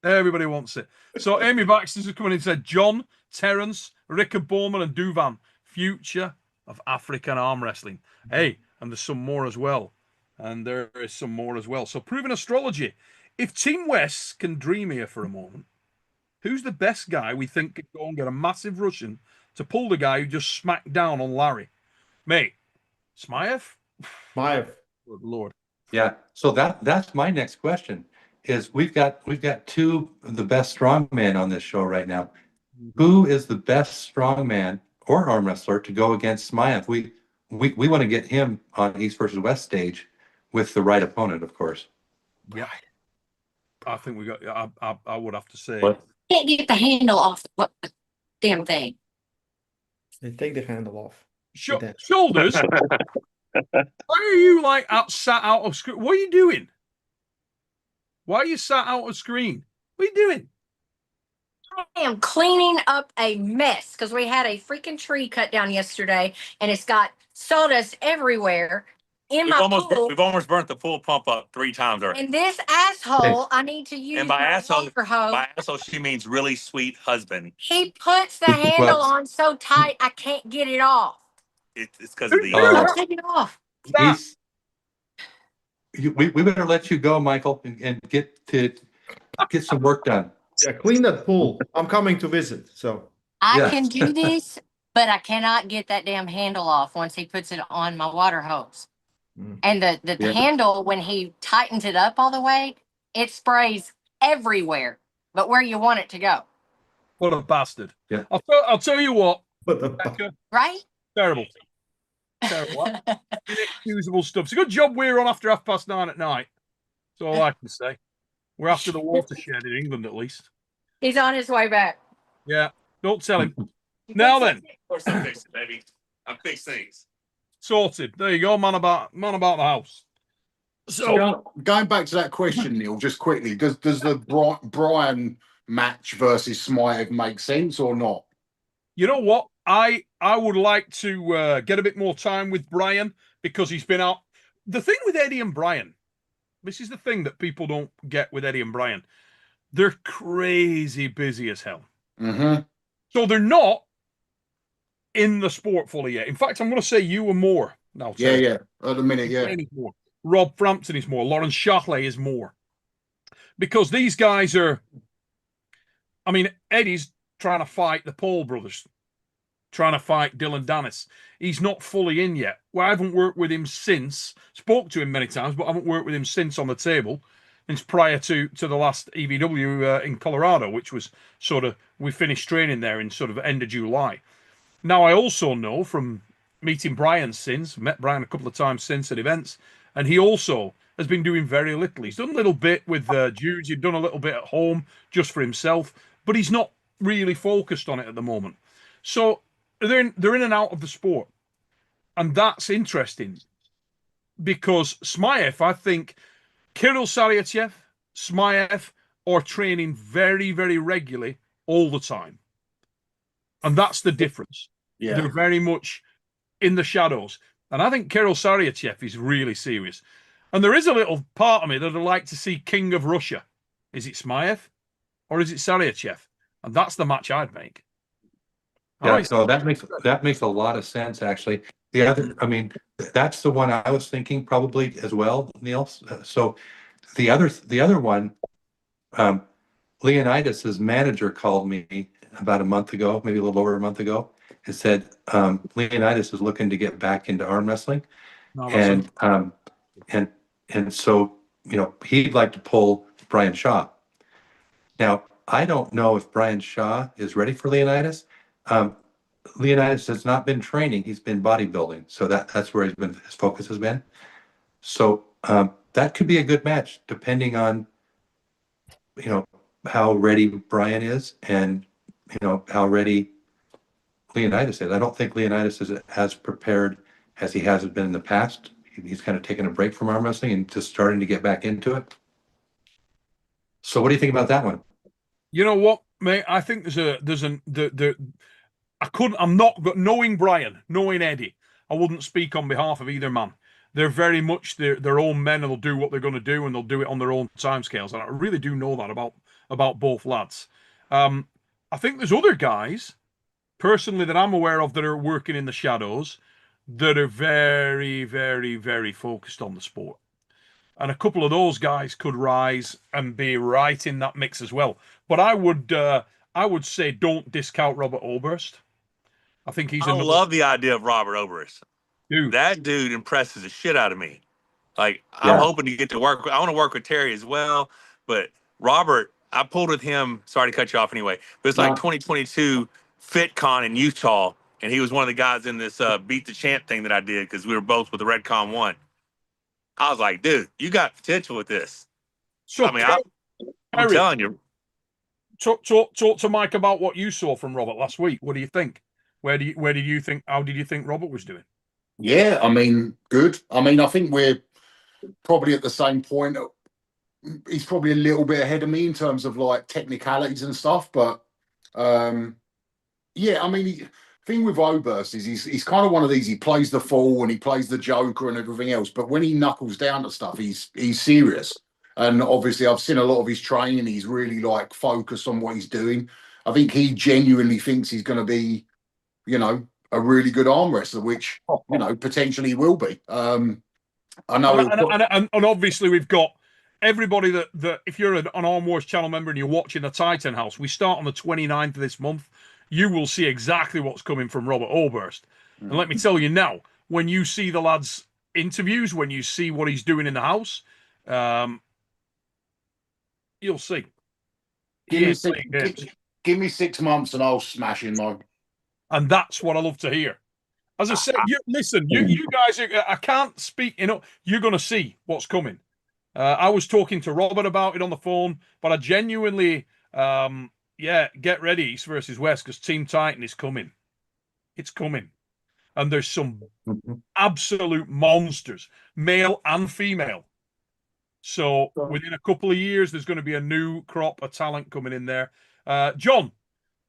Everybody wants it. So Amy Baxter's coming in and said, John, Terence, Rickard Bowman, and Duvan, future of African arm wrestling. Hey, and there's some more as well. And there is some more as well. So Proven Astrology. If Team West can dream here for a moment, who's the best guy we think could go and get a massive Russian to pull the guy who just smacked down on Larry? Mate, Smaev? My Good Lord. Yeah. So that's my next question. Is we've got 2 of the best strongmen on this show right now. Who is the best strongman or arm wrestler to go against Smaev? We want to get him on East versus West stage with the right opponent, of course. Yeah. I think we got. I would have to say. What? Can't get the handle off the damn thing. They take the handle off. Shoulders. Why are you like sat out of screen? What are you doing? Why are you sat out of screen? What are you doing? I am cleaning up a mess because we had a freaking tree cut down yesterday and it's got sawdust everywhere in my pool. We've almost burnt the pool pump up 3 times already. And this asshole, I need to use And by my asshole, water hose. by asshole, she means really sweet husband. He puts the handle on so tight I can't get it off. It's because of the. I'll take it off. We better let you go, Michael, and get some work done. Yeah, clean that pool. I'm coming to visit. So I can do this, but I cannot get that damn handle off once he puts it on my water hose. And the handle, when he tightens it up all the way, it sprays everywhere, but where you want it to go. What a bastard. Yeah. I'll tell you what. Right? Terrible. Terrible. Inexcusable stuff. It's a good job we're on after 9:30 at night. That's all I can say. We're after the watershed in England, at least. He's on his way back. Yeah. Don't tell him. Now then. Of course, I fix it, baby. I fix things. Sorted. There you go, man about the house. So going back to that question, Neil, just quickly, does the Brian match versus Smaev make sense or not? You know what? I would like to get a bit more time with Brian because he's been out. The thing with Eddie and Brian, this is the thing that people don't get with Eddie and Brian. They're crazy busy as hell. Mm-hmm. So they're not in the sport fully yet. In fact, I'm going to say you and more. No, yeah. At the minute, yeah. More. Rob Frampton is more. Lawrence Shockley is more. Because these guys are, I mean, Eddie's trying to fight the Paul brothers, trying to fight Dylan Dennis. He's not fully in yet. Well, I haven't worked with him since, spoke to him many times, but I haven't worked with him since on the table, since prior to the last EVW in Colorado, which was sort of, we finished training there in sort of end of July. Now, I also know from meeting Brian since, met Brian a couple of times since at events, and he also has been doing very little. He's done a little bit with Judes, he's done a little bit at home just for himself, but he's not really focused on it at the moment. So they're in and out of the sport. And that's interesting because Smaev, I think Kirill Saryatchev, Smaev are training very, very regularly all the time. And that's the difference. Yeah. They're very much in the shadows. And I think Kirill Saryatchev is really serious. And there is a little part of me that I'd like to see King of Russia. Is it Smaev or is it Saryatchev? And that's the match I'd make. Yeah, so that makes a lot of sense, actually. The other, I mean, that's the one I was thinking probably as well, Neil. So the other one, Leonidas's manager called me about a month ago, maybe a little over a month ago, and said Leonidas is looking to get back into arm wrestling, and so he'd like to pull Brian Shaw. Now I don't know if Brian Shaw is ready for Leonidas. Leonidas has not been training; he's been bodybuilding. So that's where his focus has been. So that could be a good match, depending on how ready Brian is, and how ready Leonidas is. I don't think Leonidas is as prepared as he has been in the past. He's kind of taken a break from arm wrestling and just starting to get back into it. So what do you think about that one? You know what, mate? I think I'm not, but knowing Brian, knowing Eddie, I wouldn't speak on behalf of either man. They're very much their own men, and they'll do what they're going to do, and they'll do it on their own timescales. And I really do know that about both lads. I think there's other guys, personally, that I'm aware of that are working in the shadows that are very, very, very focused on the sport. And a couple of those guys could rise and be right in that mix as well. But I would say don't discount Robert Oberst. I think he's. I love the idea of Robert Oberst. Dude. That dude impresses the shit out of me. Like, I'm hoping to get to work. I want to work with Terry as well, but Robert, I pulled with him. Sorry to cut you off anyway, but it's like 2022 FitCon in Utah, and he was one of the guys in this Beat the Champ thing that I did because we were both with the Redcon 1. I was like, dude, you got potential with this. So, I mean, I'm telling you. Talk to Mike about what you saw from Robert last week. What do you think? How did you think Robert was doing? Yeah, I mean, good. I mean, I think we're probably at the same point. He's probably a little bit ahead of me in terms of like technicalities and stuff, but yeah, I mean, thing with Oberst is he's kind of one of these. He plays the fool and he plays the joker and everything else, but when he knuckles down to stuff, he's serious. And obviously, I've seen a lot of his training. He's really like focused on what he's doing. I think he genuinely thinks he's going to be, a really good arm wrestler, which potentially will be. I know, and obviously we've got everybody that if you're an Arm Wars channel member and you're watching the Titan House, we start on the 29th of this month. You will see exactly what's coming from Robert Oberst. And let me tell you now, when you see the lad's interviews, when you see what he's doing in the house, you'll see. Give me 6 months and I'll smash him, Mike. And that's what I love to hear. As I said, you guys, I can't speak, you're going to see what's coming. I was talking to Robert about it on the phone, but I genuinely, get ready, East versus West, because Team Titan is coming. It's coming. And there's some absolute monsters, male and female. So within a couple of years, there's going to be a new crop of talent coming in there. John,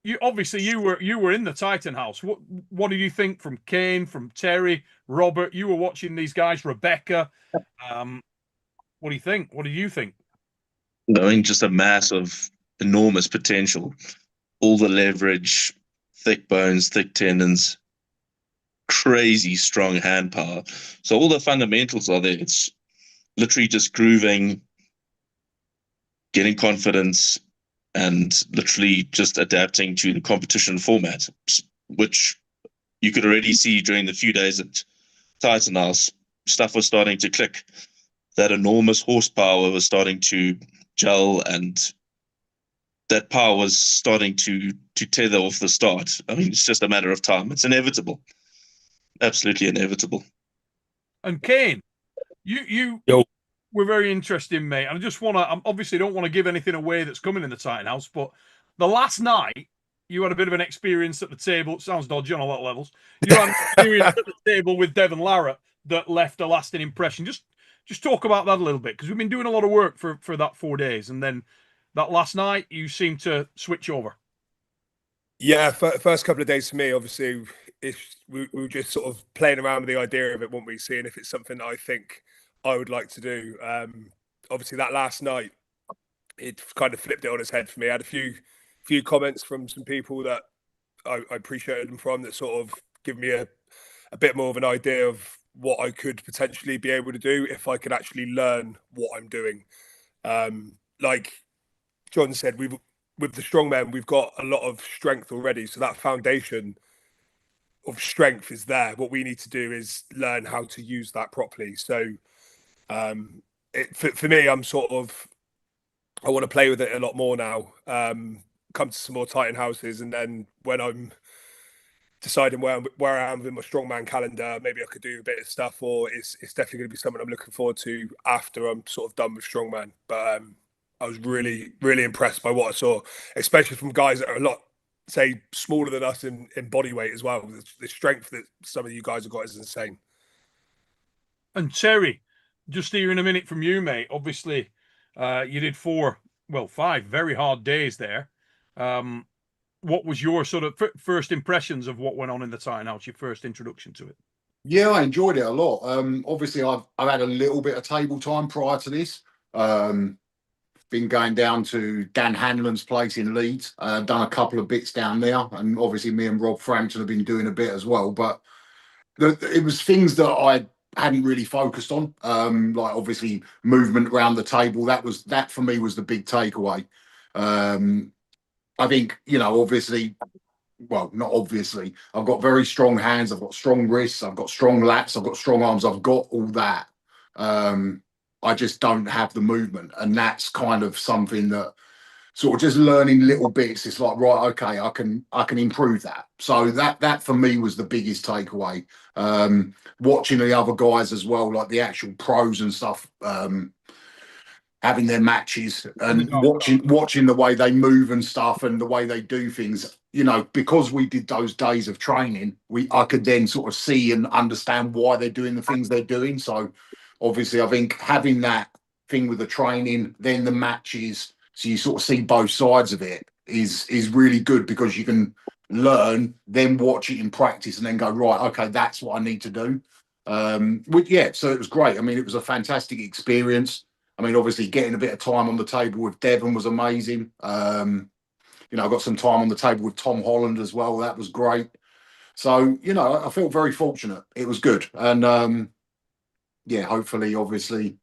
you were in the Titan House. What did you think from Kane, from Terry, Robert? You were watching these guys, Rebecca. What do you think? What did you think? I mean, just a mass of enormous potential. All the leverage, thick bones, thick tendons, crazy strong hand power. So all the fundamentals are there. It's literally just grooving, getting confidence, and literally just adapting to the competition format, which you could already see during the few days at Titan House. Stuff was starting to click. That enormous horsepower was starting to gel, and that power was starting to tether off the start. I mean, it's just a matter of time. It's inevitable. Absolutely inevitable. And Kane, you were very interesting, mate. And I obviously don't want to give anything away that's coming in the Titan House, but the last night you had a bit of an experience at the table. It sounds dodgy on a lot of levels. You had an experience at the table with Devon Larratt that left a lasting impression. Just talk about that a little bit, because we've been doing a lot of work for that 4 days, and then that last night you seemed to switch over. Yeah, first couple of days for me, obviously, we were just sort of playing around with the idea of it, weren't we? Seeing if it's something that I think I would like to do. Obviously, that last night, it kind of flipped it on its head for me. I had a few comments from some people that I appreciated them from, that sort of give me a bit more of an idea of what I could potentially be able to do if I could actually learn what I'm doing. Like John said, with the strongmen, we've got a lot of strength already. So that foundation of strength is there. What we need to do is learn how to use that properly. So for me, I'm sort of, I want to play with it a lot more now. Come to some more Titan houses, and then when I'm deciding where I am within my strongman calendar. Maybe I could do a bit of stuff, or it's definitely going to be something I'm looking forward to after I'm sort of done with strongman. But I was really, really impressed by what I saw, especially from guys that are a lot, say, smaller than us in body weight as well. The strength that some of you guys have got is insane. And Terry, just hearing a minute from you, mate. Obviously, you did 5 very hard days there. What was your sort of first impressions of what went on in the tiny house? Your first introduction to it? Yeah, I enjoyed it a lot. Obviously, I've had a little bit of table time prior to this. Been going down to Dan Hanlon's place in Leeds. Done a couple of bits down there, and obviously me and Rob Frampton have been doing a bit as well. But it was things that I hadn't really focused on, like obviously movement around the table. That for me was the big takeaway. I think, obviously, well, not obviously, I've got very strong hands, I've got strong wrists, I've got strong lats, I've got strong arms, I've got all that. I just don't have the movement, and that's kind of something that sort of just learning little bits. It's like, right, okay, I can improve that. So that for me was the biggest takeaway. Watching the other guys as well, like the actual pros and stuff, having their matches and watching the way they move and stuff and the way they do things, because we did those days of training, I could then sort of see and understand why they're doing the things they're doing. So obviously I think having that thing with the training, then the matches, so you sort of see both sides of it is really good, because you can learn, then watch it in practice and then go, right, okay, that's what I need to do. So it was great. I mean, it was a fantastic experience. I mean, obviously getting a bit of time on the table with Devon was amazing. I got some time on the table with Tom Holland as well. That was great. So, I feel very fortunate. It was good. And hopefully, obviously,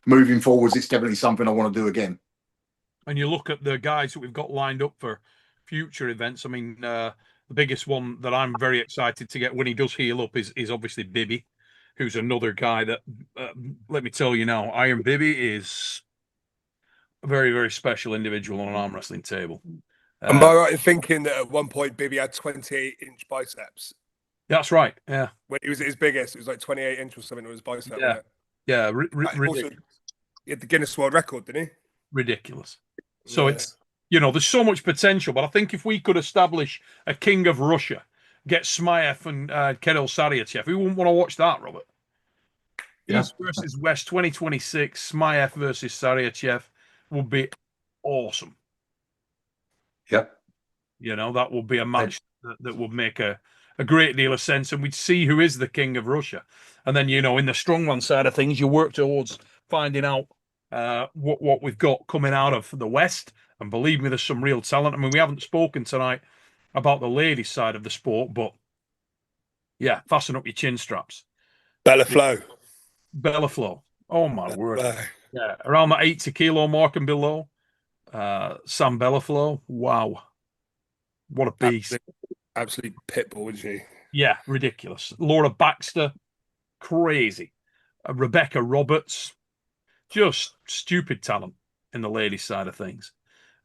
moving forwards, it's definitely something I want to do again. And you look at the guys that we've got lined up for future events. I mean, the biggest one that I'm very excited to get when he does heal up is obviously Bibby, who's another guy that, let me tell you now, Iron Bibby is a very, very special individual on an arm wrestling table. Am I right in thinking that at one point Bibby had 28-inch biceps? That's right, yeah. When he was at his biggest, it was like 28 inch or something on his bicep. Yeah, yeah. Also, he had the Guinness World Record, didn't he? Ridiculous. So it's, there's so much potential, but I think if we could establish a king of Russia, get Smaev and Kirill Saryatchev, who wouldn't want to watch that, Robert? Yeah. East versus West 2026, Smaev versus Saryatchev would be awesome. Yep. That would be a match that would make a great deal of sense, and we'd see who is the king of Russia. And then, in the strongman side of things, you work towards finding out what we've got coming out of the West. And believe me, there's some real talent. I mean, we haven't spoken tonight about the ladies' side of the sport, but yeah, fasten up your chin straps. Bella Flow. Oh my word. Yeah, around the 80-kilo mark and below. Sam Bellaflow. Wow. What a beast. Absolute pitbull, isn't she? Yeah, ridiculous. Laura Baxter. Crazy. Rebecca Roberts. Just stupid talent in the ladies' side of things.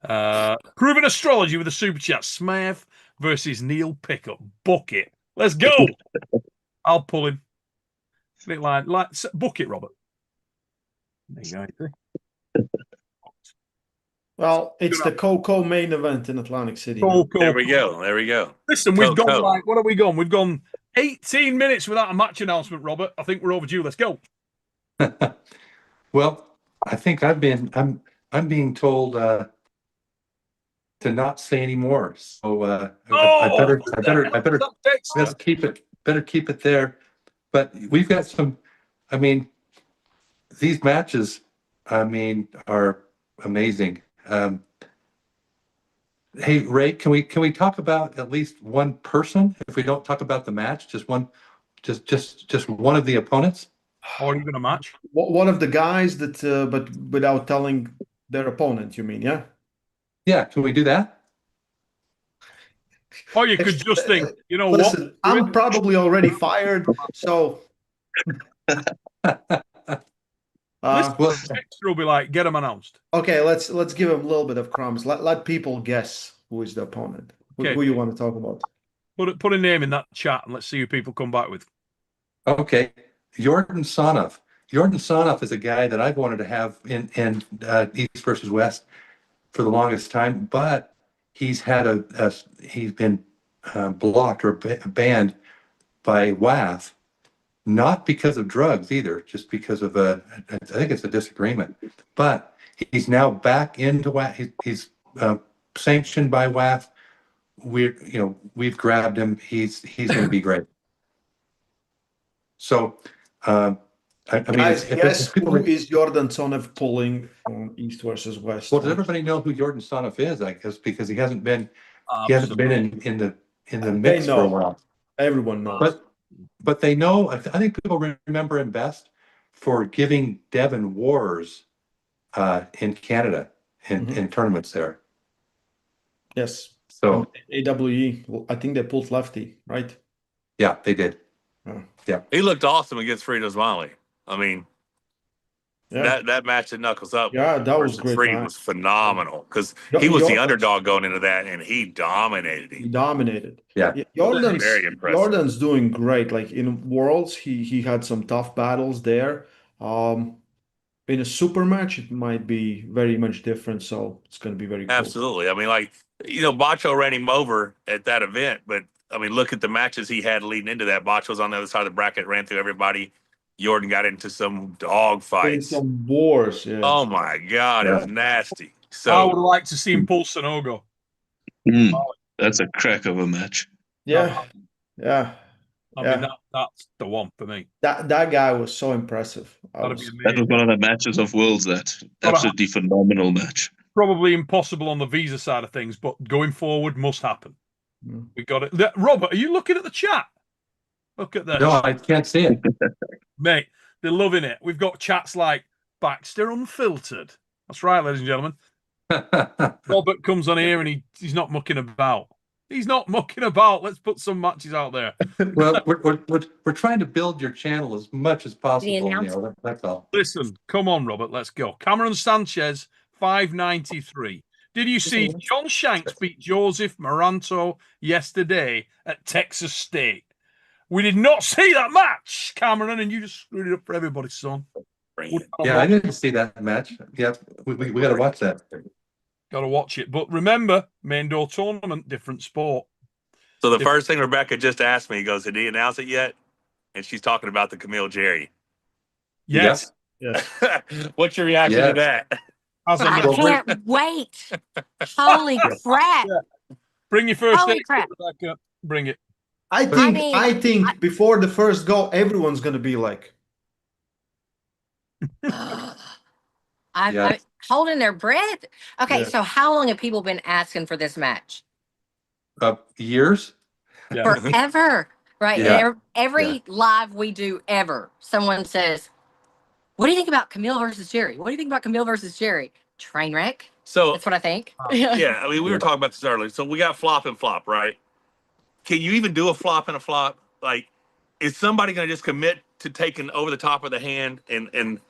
Proven Astrology with a super chat. Smaev versus Neil Pickup. Book it. Let's go. I'll pull him. Book it, Robert. There you go. Well, it's the Coco main event in Atlantic City. There we go. Listen, we've gone like, what have we gone? We've gone 18 minutes without a match announcement, Robert. I think we're overdue. Let's go. Well, I think I'm being told to not say any more. So I better let's keep it there. But we've got some. I mean, these matches, are amazing. Hey Ray, can we talk about at least one person? If we don't talk about the match, just one of the opponents. Or even a match. One of the guys that, but without telling their opponent, you mean? Yeah. Yeah. Can we do that? Or you could just think, listen, what? I'm probably already fired, so. Will be like, get him announced. Okay, let's give him a little bit of crumbs. Let people guess who is the opponent. Who you want to talk about? Put a name in that chat and let's see who people come back with. Okay, Jordan Sonoff. Jordan Sonoff is a guy that I've wanted to have in East versus West for the longest time, but he's had he's been blocked or banned by WAF, not because of drugs either, just because of I think it's a disagreement. But he's now back into WAF. He's sanctioned by WAF. We've grabbed him. He's going to be great. So, I mean, Guys, guess who is Jordan Sonoff pulling from East versus West? Well, does everybody know who Jordan Sonoff is? I guess because he hasn't been in the mix for a while. Everyone knows. But they know. I think people remember him best for giving Devon wars in Canada in tournaments there. Yes. So AWE, I think they pulled Lefty, right? Yeah, they did. Oh. Yeah, he looked awesome against Fritos Molly. I mean, that match at Knuckles Up. Yeah, that was great. Freed was phenomenal because he was the underdog going into that, and he dominated. He dominated. Yeah, Jordan's very impressive. Jordan's doing great. Like in Worlds, he had some tough battles there. In a super match, it might be very much different. So it's going to be very cool. Absolutely. I mean, like, Bacho ran him over at that event, but I mean, look at the matches he had leading into that. Bacho was on the other side of the bracket, ran through everybody. Jordan got into some dog fights. Some wars, yeah. Oh my God, it was nasty. So I would like to see him pull Sonogo. That's a crack of a match. Yeah, yeah. I mean, that's the one for me. That guy was so impressive. That'd be amazing. That was one of the matches of Worlds. That absolutely phenomenal match. Probably impossible on the visa side of things, but going forward must happen. We got it. Robert, are you looking at the chat? Look at this. No, I can't see it. Mate, they're loving it. We've got chats like Baxter Unfiltered. That's right, ladies and gentlemen. Robert comes on here and he's not mucking about. He's not mucking about. Let's put some matches out there. Well, we're trying to build your channel as much as possible. That's all. Listen, come on, Robert. Let's go. Cameron Sanchez, 593. Did you see John Shanks beat Joseph Maranto yesterday at Texas State? We did not see that match, Cameron, and you just screwed it up for everybody, son. Yeah, I didn't see that match. Yeah, we got to watch that. Got to watch it. But remember, main door tournament, different sport. So the first thing Rebecca just asked me, he goes, did he announce it yet? And she's talking about the Camille Jerry. Yes. Yes. What's your reaction to that? I can't wait. Holy crap. Bring your first Holy crap. Rebecca. Bring it. I think before the first go, everyone's going to be like, I'm holding their breath. Okay, so how long have people been asking for this match? Years. Yeah. Forever. Right. Yeah. Every live we do ever, someone says, what do you think about Camille versus Jerry? What do you think about Camille versus Jerry? Train wreck. So that's what I think. Yeah, I mean, we were talking about this earlier. So we got flop and flop, right? Can you even do a flop and a flop? Like, is somebody going to just commit to taking over the top of the hand and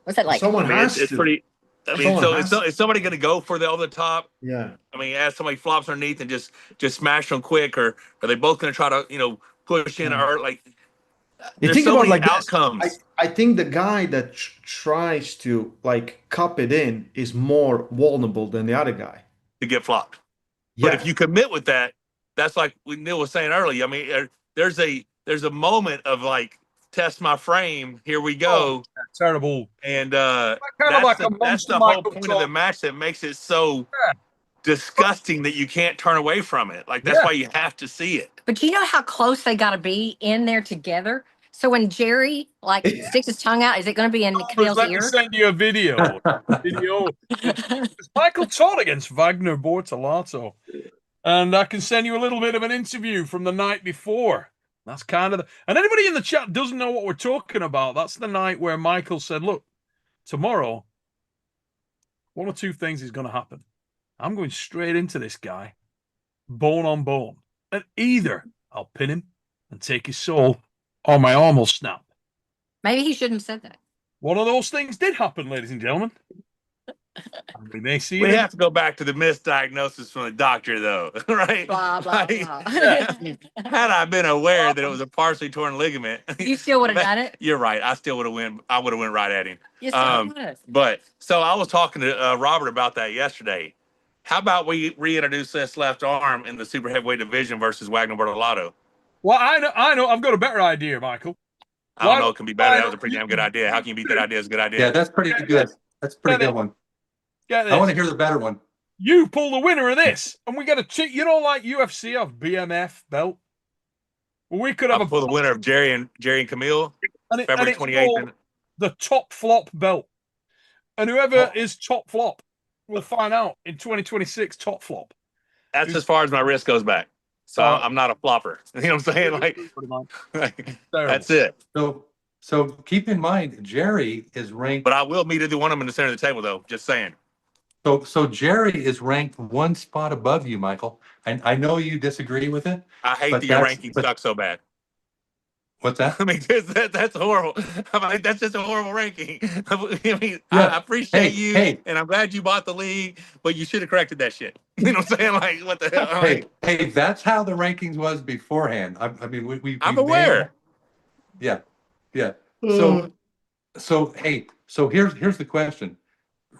what's that like? Someone has it's to. pretty. I mean, is somebody going to go for the over the top? Yeah. I mean, as somebody flops underneath and just smash them quick, or are they both going to try to push in or like? You think about like outcomes. I think the guy that tries to like cup it in is more vulnerable than the other guy to get flopped. Yeah. But if you commit with that, that's like Neil was saying earlier. I mean, there's a moment of like, test my frame. Here we go. Oh, terrible. And that's the whole point of the match that makes it so disgusting that you can't turn away from it. Like that's why you have to see it. But you know how close they got to be in there together. So when Jerry sticks his tongue out, is it going to be in Camille's let ear? me send you a video. It's Michael Todd against Wagner Bortolato. And I can send you a little bit of an interview from the night before. That's kind of and anybody in the chat doesn't know what we're talking about. That's the night where Michael said, look, tomorrow, one or two things is going to happen. I'm going straight into this guy, bone on bone. And either I'll pin him and take his soul, or my arm will snap. Maybe he shouldn't have said that. One of those things did happen, ladies and gentlemen. We may see We it. have to go back to the misdiagnosis from the doctor, though, right? Blah, blah, Like, blah. had I been aware that it was a partially torn ligament, You still would have done it? You're right. I still would have went. I would have went right at him. You still would have. But so I was talking to Robert about that yesterday. How about we reintroduce this left arm in the super heavyweight division versus Wagner Bortolato? Well, I know. I've got a better idea, Michael. I don't know. It can be better. That was a pretty damn good idea. How can you beat that idea? It's a good idea. Yeah, that's pretty good. That's a pretty good one. Get this. I want to hear the better one. You pull the winner of this, and we got a cheat. You know, like UFC of BMF belt. Well, we could have I'll pull the winner of Jerry and Camille, February 28th. The top flop belt, and whoever is top flop, we'll find out in 2026. Top flop. That's as far as my wrist goes back. So I'm not a flopper. You know what I'm saying? Like that's it. So keep in mind, Jerry is ranked. But I will meet either one of them in the center of the table, though. Just saying. So Jerry is ranked one spot above you, Michael. I know you disagree with it. I hate that your ranking sucks so bad. What's that? I mean, that's horrible. I mean, that's just a horrible ranking. I mean, Yeah. I appreciate you, and I'm glad you bought the league, but you should have corrected that shit. You know what I'm saying? Like, what the hell? Hey, that's how the rankings was beforehand. I mean, I'm aware. Yeah. So here's the question,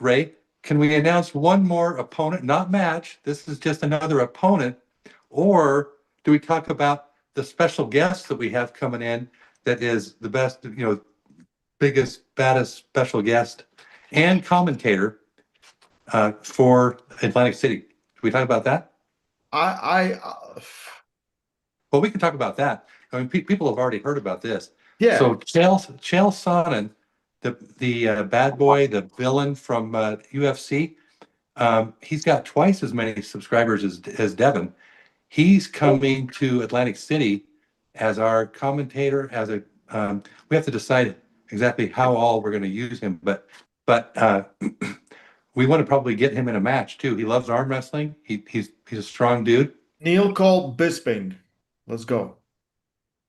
Ray. Can we announce one more opponent, not match? This is just another opponent, or do we talk about the special guest that we have coming in that is the best, biggest, baddest special guest and commentator for Atlantic City? Should we talk about that? Well, we can talk about that. I mean, people have already heard about this. Yeah. So Chael Sonnen, the bad boy, the villain from UFC, he's got twice as many subscribers as Devon. He's coming to Atlantic City as our commentator. We have to decide exactly how all we're going to use him, but we want to probably get him in a match too. He loves arm wrestling. He's a strong dude. Neil Cole Bisping. Let's go.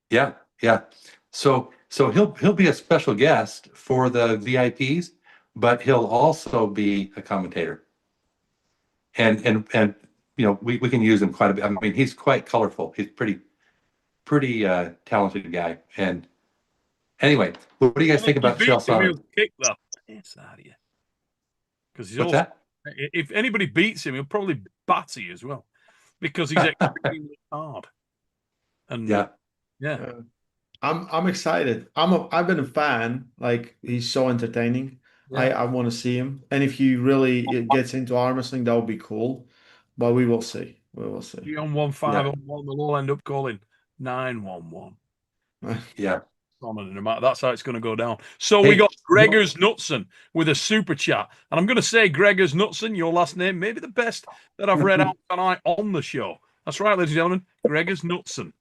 Yeah. So he'll be a special guest for the VIPs, but he'll also be a commentator. And we can use him quite a bit. I mean, he's quite colorful. He's pretty talented guy. And anyway, what do you guys think about Chael Sonnen? Kick the piss out of you. Because he's What's that? If anybody beats him, he'll probably batter you as well, because he's extremely hard. And yeah. I'm excited. I've been a fan. Like, he's so entertaining. Yeah. I want to see him. And if he really gets into arm wrestling, that would be cool. But we will see. We will see. 3-on-1, 5-on-1, we'll all end up calling 9-1-1. Yeah. That's how it's going to go down. So we got Gregors Knutson with a super chat. And I'm going to say, Gregors Knutson, your last name, maybe the best that I've read out tonight on the show. That's right, ladies and gentlemen. Gregors Knutson.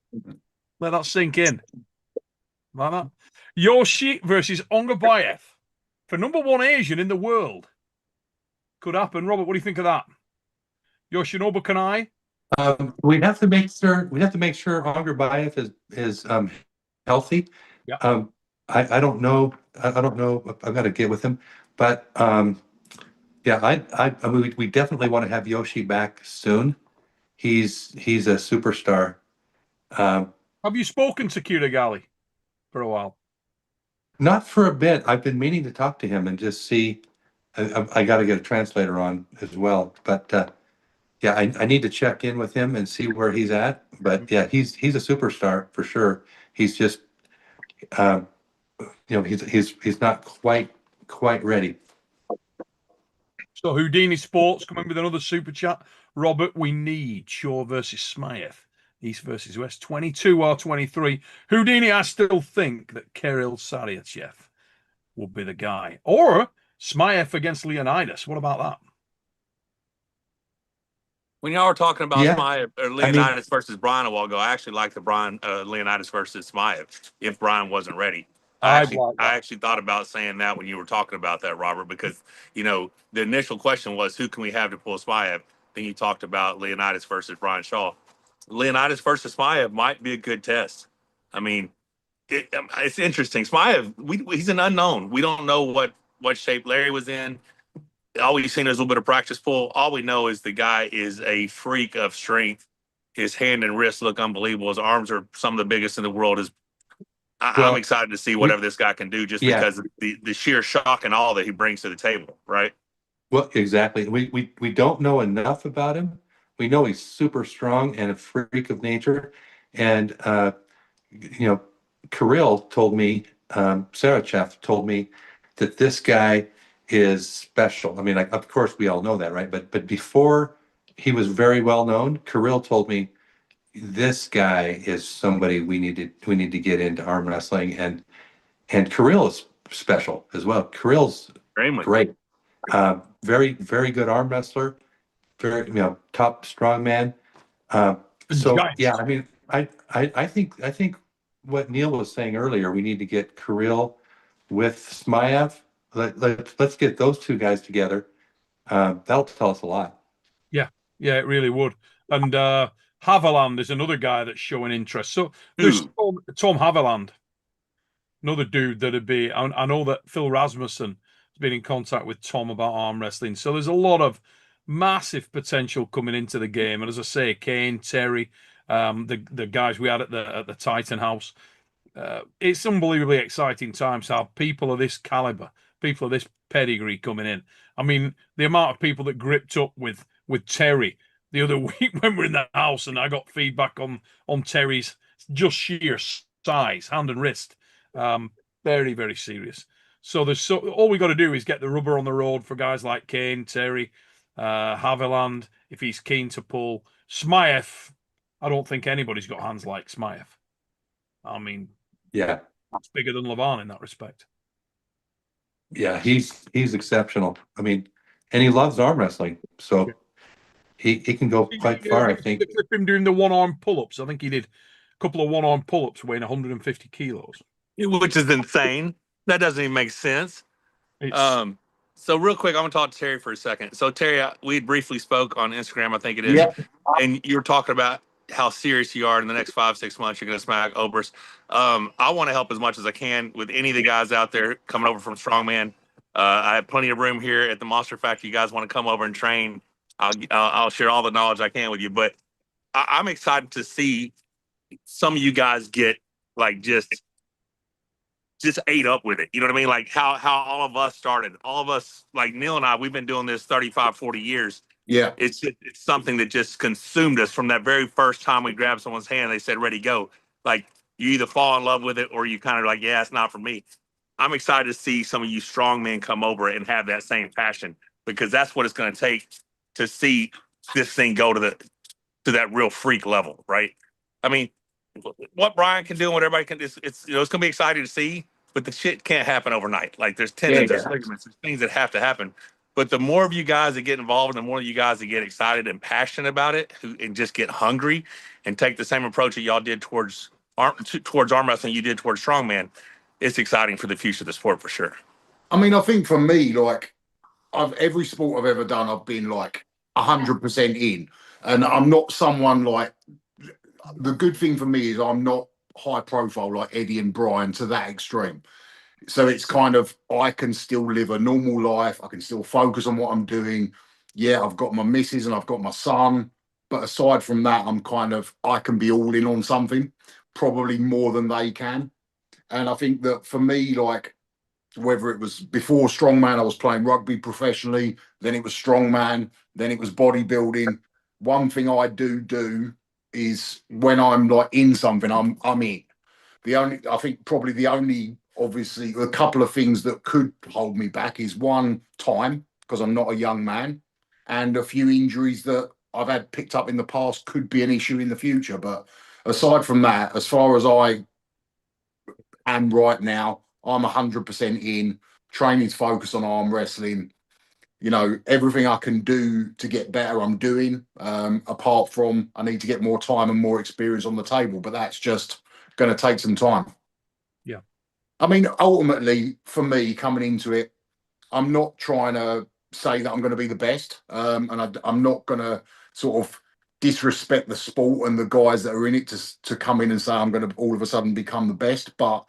Let that sink in. Like that. Yorgi versus Ongabayev for #1 Asian in the world. Could happen. Robert, what do you think of that? Yoshinobu Kanai? We have to make sure Ongabayev is healthy. Yeah. I don't know. I've got to get with him, but I mean, we definitely want to have Yoshi back soon. He's a superstar. Have you spoken to Kirigali for a while? Not for a bit. I've been meaning to talk to him and just see. I got to get a translator on as well, but I need to check in with him and see where he's at. But yeah, he's a superstar for sure. He's just he's not quite ready. So Houdini Sports coming with another super chat. Robert, we need Shaw versus Smayev. East versus West, 22 or 23. Houdini, I still think that Kirill Saryatchev would be the guy. Or Smayev against Leonidas. What about that? When y'all were talking about Smayev or Leonidas versus Brian a while ago, I actually like the Leonidas versus Smayev if Brian wasn't ready. I actually thought about saying that when you were talking about that, Robert, because the initial question was who can we have to pull Smayev? Then you talked about Leonidas versus Brian Shaw. Leonidas versus Smayev might be a good test. I mean, it's interesting. Smayev, he's an unknown. We don't know what shape Larry was in. all we've seen is a little bit of practice pull. All we know is the guy is a freak of strength. His hand and wrist look unbelievable. His arms are some of the biggest in the world. I'm excited to see whatever this guy can do, just because of the sheer shock and all that he brings to the table, right? Well, exactly. We don't know enough about him. We know he's super strong and a freak of nature. And Kirill told me, Sarachev told me that this guy is special. I mean, like, of course we all know that, right? But before he was very well known, Kirill told me this guy is somebody we need to get into arm wrestling, and Kirill is special as well. Kirill's great. Very, very good arm wrestler, very, top strong man. So yeah, I mean, I think what Neil was saying earlier, we need to get Kirill with Smayev. Let's get those two guys together. That'll tell us a lot. Yeah, it really would. And Haviland is another guy that's showing interest. So there's Tom Haviland, another dude that'd be. I know that Phil Rasmussen has been in contact with Tom about arm wrestling. So there's a lot of massive potential coming into the game. And as I say, Kane, Terry, the guys we had at the Titan House. It's unbelievably exciting times to have people of this caliber, people of this pedigree coming in. I mean, the amount of people that gripped up with Terry the other week when we were in the house, and I got feedback on Terry's just sheer size, hand and wrist. Very, very serious. So all we got to do is get the rubber on the road for guys like Kane, Terry, Haviland, if he's keen to pull. Smayev, I don't think anybody's got hands like Smayev. I mean, yeah, that's bigger than Levan in that respect. Yeah, he's exceptional. I mean, and he loves arm wrestling, so he can go quite far. I think. Clip him doing the one-arm pull-ups. I think he did a couple of one-arm pull-ups weighing 150 kilos, which is insane. That doesn't even make sense. So real quick, I'm gonna talk to Terry for a second. So Terry, we briefly spoke on Instagram, I think it is, and you were talking about how serious you are in the next 5-6 months. You're gonna smack Oberst. I want to help as much as I can with any of the guys out there coming over from Strongman. I have plenty of room here at the Monster Factory. You guys want to come over and train? I'll share all the knowledge I can with you. But I'm excited to see some of you guys get like just ate up with it. You know what I mean? Like how all of us started. All of us, like Neil and I, we've been doing this 35, 40 years. Yeah. It's something that just consumed us from that very first time we grabbed someone's hand. They said, ready, go. Like you either fall in love with it or you kind of like, yeah, it's not for me. I'm excited to see some of you strong men come over and have that same passion, because that's what it's going to take to see this thing go to that real freak level, right? I mean, what Brian can do and what everybody can do, it's going to be exciting to see, but the shit can't happen overnight. Like there's tendons, there's ligaments, there's things that have to happen. But the more of you guys that get involved, and the more of you guys that get excited and passionate about it, and just get hungry and take the same approach that y'all did towards arm wrestling, you did towards strongman, it's exciting for the future of the sport for sure. I mean, I think for me, like every sport I've ever done, I've been like 100% in, and I'm not someone like. The good thing for me is I'm not high profile like Eddie and Brian to that extreme. So it's kind of, I can still live a normal life. I can still focus on what I'm doing. Yeah, I've got my missus and I've got my son. But aside from that, I can be all in on something, probably more than they can. And I think that for me, like, whether it was before strongman, I was playing rugby professionally, then it was strongman, then it was bodybuilding. One thing I do is when I'm like in something, I'm in. Obviously, a couple of things that could hold me back is one, time, because I'm not a young man, and a few injuries that I've had picked up in the past could be an issue in the future. But aside from that, as far as I am right now, I'm 100% in. Training's focused on arm wrestling. You know, everything I can do to get better, I'm doing. Apart from I need to get more time and more experience on the table, but that's just going to take some time. Yeah. I mean, ultimately, for me, coming into it, I'm not trying to say that I'm going to be the best, and I'm not going to sort of disrespect the sport and the guys that are in it to come in and say I'm going to all of a sudden become the best. But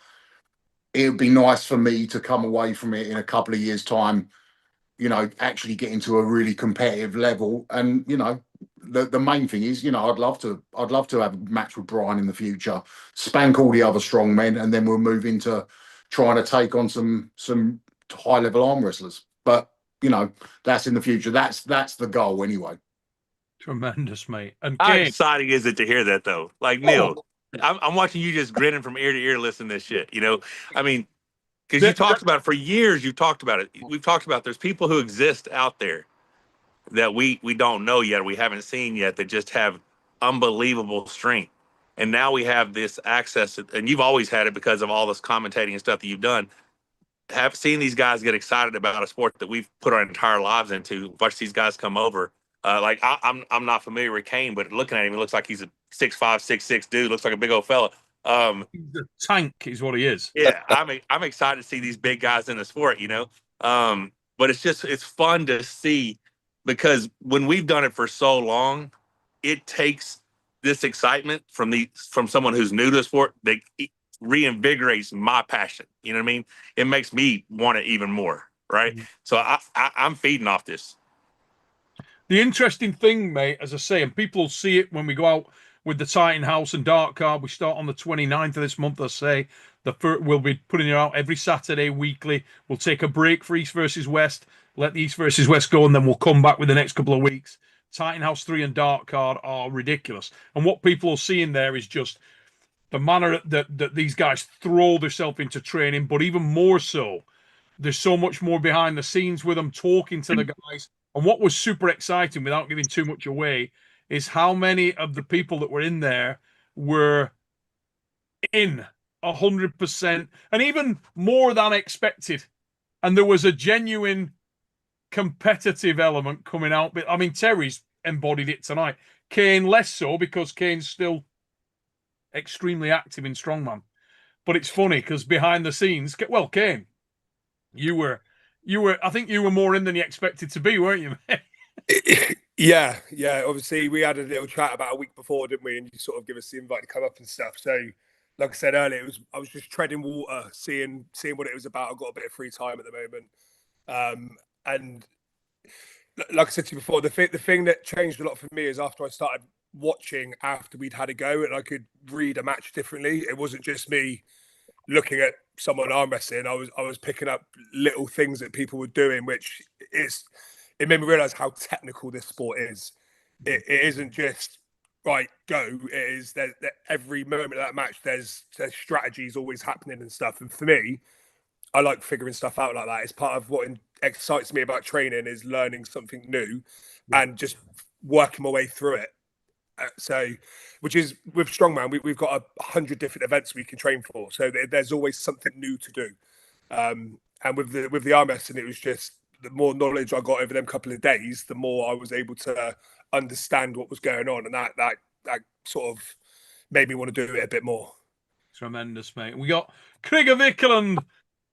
it would be nice for me to come away from it in a couple of years' time actually getting to a really competitive level. And the main thing is, I'd love to have a match with Brian in the future, spank all the other strong men, and then we'll move into trying to take on some high level arm wrestlers. But that's in the future. That's the goal anyway. Tremendous, mate. And how Kane, exciting is it to hear that though? Like Neil, I'm watching you just grinning from ear to ear listening to this shit. I mean, because you talked about it for years. You've talked about it. We've talked about there's people who exist out there that we don't know yet, we haven't seen yet, that just have unbelievable strength. And now we have this access, and you've always had it because of all this commentating and stuff that you've done. Have seen these guys get excited about a sport that we've put our entire lives into. Watch these guys come over. I'm not familiar with Kane, but looking at him, it looks like he's a 6'5", 6'6" dude. Looks like a big old fella. He's a tank, is what he is. Yeah, I'm excited to see these big guys in the sport. But it's fun to see, because when we've done it for so long, it takes this excitement from someone who's new to the sport that reinvigorates my passion. You know what I mean? It makes me want it even more, right? Mm-hmm. So I'm feeding off this. The interesting thing, mate, as I say, and people will see it when we go out with the Titan House and Dark Card. We start on the 29th of this month, I say. We'll be putting it out every Saturday, weekly. We'll take a break for East versus West, let the East versus West go, and then we'll come back with the next couple of weeks. Titan House 3 and Dark Card are ridiculous. And what people will see in there is just the manner that these guys throw themselves into training, but even more so, there's so much more behind the scenes with them, talking to the guys. And what was super exciting, without giving too much away, is how many of the people that were in there were in 100%, and even more than expected. And there was a genuine competitive element coming out. But I mean, Terry's embodied it tonight. Kane less so, because Kane's still extremely active in strongman. But it's funny because behind the scenes, well, Kane, you were. I think you were more in than you expected to be, weren't you, mate? Yeah. Obviously, we had a little chat about a week before, didn't we? And you sort of give us the invite to come up and stuff. So, like I said earlier, I was just treading water, seeing what it was about. I've got a bit of free time at the moment, and like I said to you before, the thing that changed a lot for me is after I started watching after we'd had a go, and I could read a match differently. It wasn't just me looking at someone arm wrestling. I was picking up little things that people were doing, which it made me realize how technical this sport is. It isn't just right, go. It is that every moment of that match, there's strategies always happening and stuff. And for me, I like figuring stuff out like that. It's part of what excites me about training, is learning something new and just working my way through it. So, which is with strongman, we've got 100 different events we can train for. So there's always something new to do. And with the arm wrestling, it was just the more knowledge I got over them couple of days, the more I was able to understand what was going on, and that sort of made me want to do it a bit more. Tremendous, mate. We got Krieger Wickland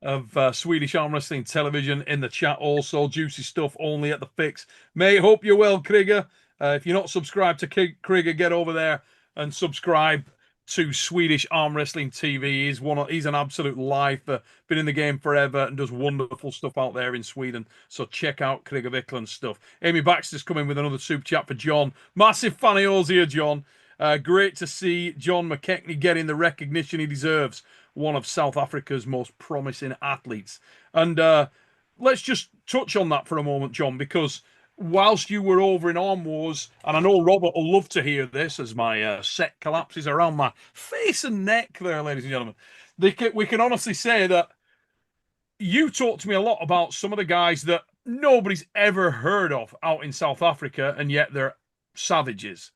of Swedish Arm Wrestling Television in the chat also. Juicy stuff only at the Fix. Mate, hope you're well, Krieger. If you're not subscribed to Krieger, get over there and subscribe to Swedish Arm Wrestling TV. He's an absolute lifer, been in the game forever and does wonderful stuff out there in Sweden. So check out Krieger Wickland's stuff. Amy Baxter's coming with another super chat for John. Massive fan of yours here, John. Great to see John McKechnie getting the recognition he deserves. One of South Africa's most promising athletes. And let's just touch on that for a moment, John, because whilst you were over in Arm Wars, and I know Robert will love to hear this as my set collapses around my face and neck there, ladies and gentlemen, we can honestly say that you talked to me a lot about some of the guys that nobody's ever heard of out in South Africa, and yet they're savages.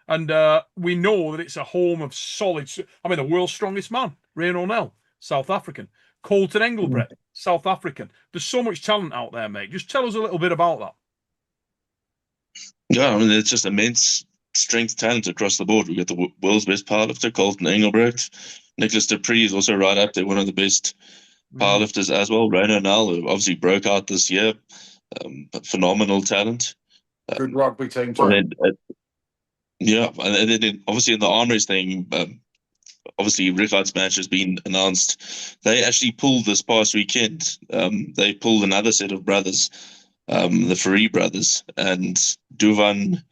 And we know that it's a home of solid... I mean, the world's strongest man, Ray O'Neill, South African. Colton Engelbrecht, South African. There's so much talent out there, mate. Just tell us a little bit about that. Yeah, I mean, it's just immense strength, talent across the board. We've got the world's best powerlifter, Colton Engelbrecht. Nicholas Dupree is also right up there, one of the best powerlifters as well. Ray O'Neill, who obviously broke out this year. Phenomenal talent. Good rugby team too. And then obviously in the arm wrestling, obviously Rickard's match has been announced. They actually pulled this past weekend. They pulled another set of brothers the Ferry brothers, and Devon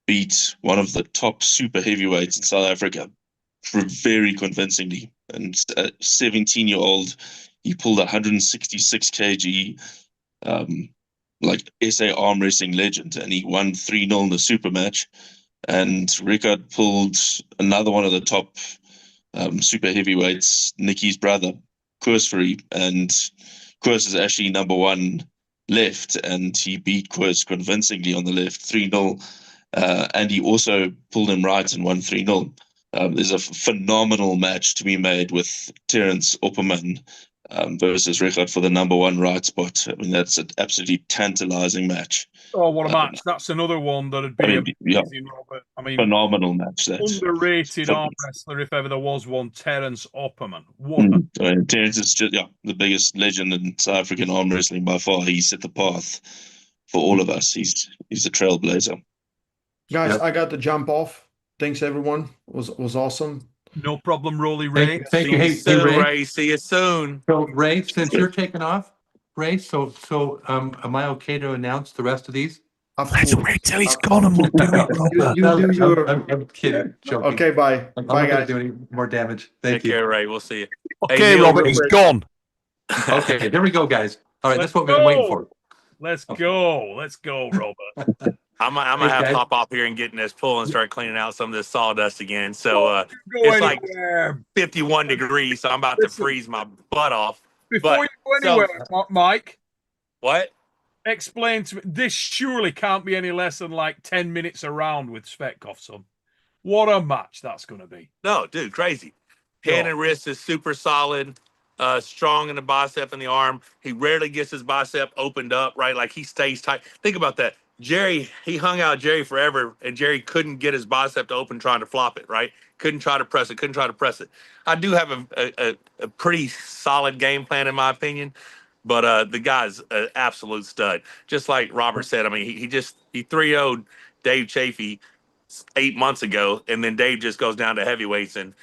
beat one of the top super heavyweights in South Africa very convincingly. And a 17-year-old, he pulled 166 kg, like SA arm wrestling legend, and he won 3-0 in the super match. And Rickard pulled another one of the top super heavyweights, Nicky's brother, Koos, and Koos is actually number one left, and he beat Koos convincingly on the left, 3-0. And he also pulled him right and won 3-0. There's a phenomenal match to be made with Terence Opperman versus Rickard for the number one right spot. I mean, that's an absolutely tantalizing match. Oh, what a match. That's another one that'd be amazing, Robert. I mean, phenomenal match. That's underrated arm wrestler, if ever there was one, Terence Opperman. Terence is just the biggest legend in South African arm wrestling by far. He set the path for all of us. He's a trailblazer. Guys, I got to jump off. Thanks, everyone. It was awesome. No problem, Rolly Ray. Thank you. Hey, Ray. See you soon. So, Ray, since you're taking off, Ray, so am I okay to announce the rest of these? Let's wait till he's gone and we'll do it. You do your... I'm kidding. Joking. Okay, bye. I'm bye, not guys. going to do any more damage. Thank Take you. care, Ray. We'll see you. Okay, hey, Robert, he's gone. Okay, there we go, guys. All right, that's what we've been waiting for. Let's go. Let's go, Robert. I'm gonna have to hop off here and get in this pool and start cleaning out some of this sawdust again. So it's like 51 degrees, so I'm about to freeze my butt off. Before you go anywhere, Mike. What? Explain to me. This surely can't be any less than like 10 minutes around with Svetkov, son. What a match that's going to be. No, dude, crazy. Hand and wrist is super solid. Strong in the bicep and the arm. He rarely gets his bicep opened up, right? Like he stays tight. Think about that. Jerry, he hung out Jerry forever, and Jerry couldn't get his bicep to open trying to flop it, right? Couldn't try to press it. I do have a pretty solid game plan, in my opinion, but the guy's an absolute stud. Just like Robert said, I mean, he 3-0'd Dave Chafee 8 months ago, and then Dave just goes down to heavyweights and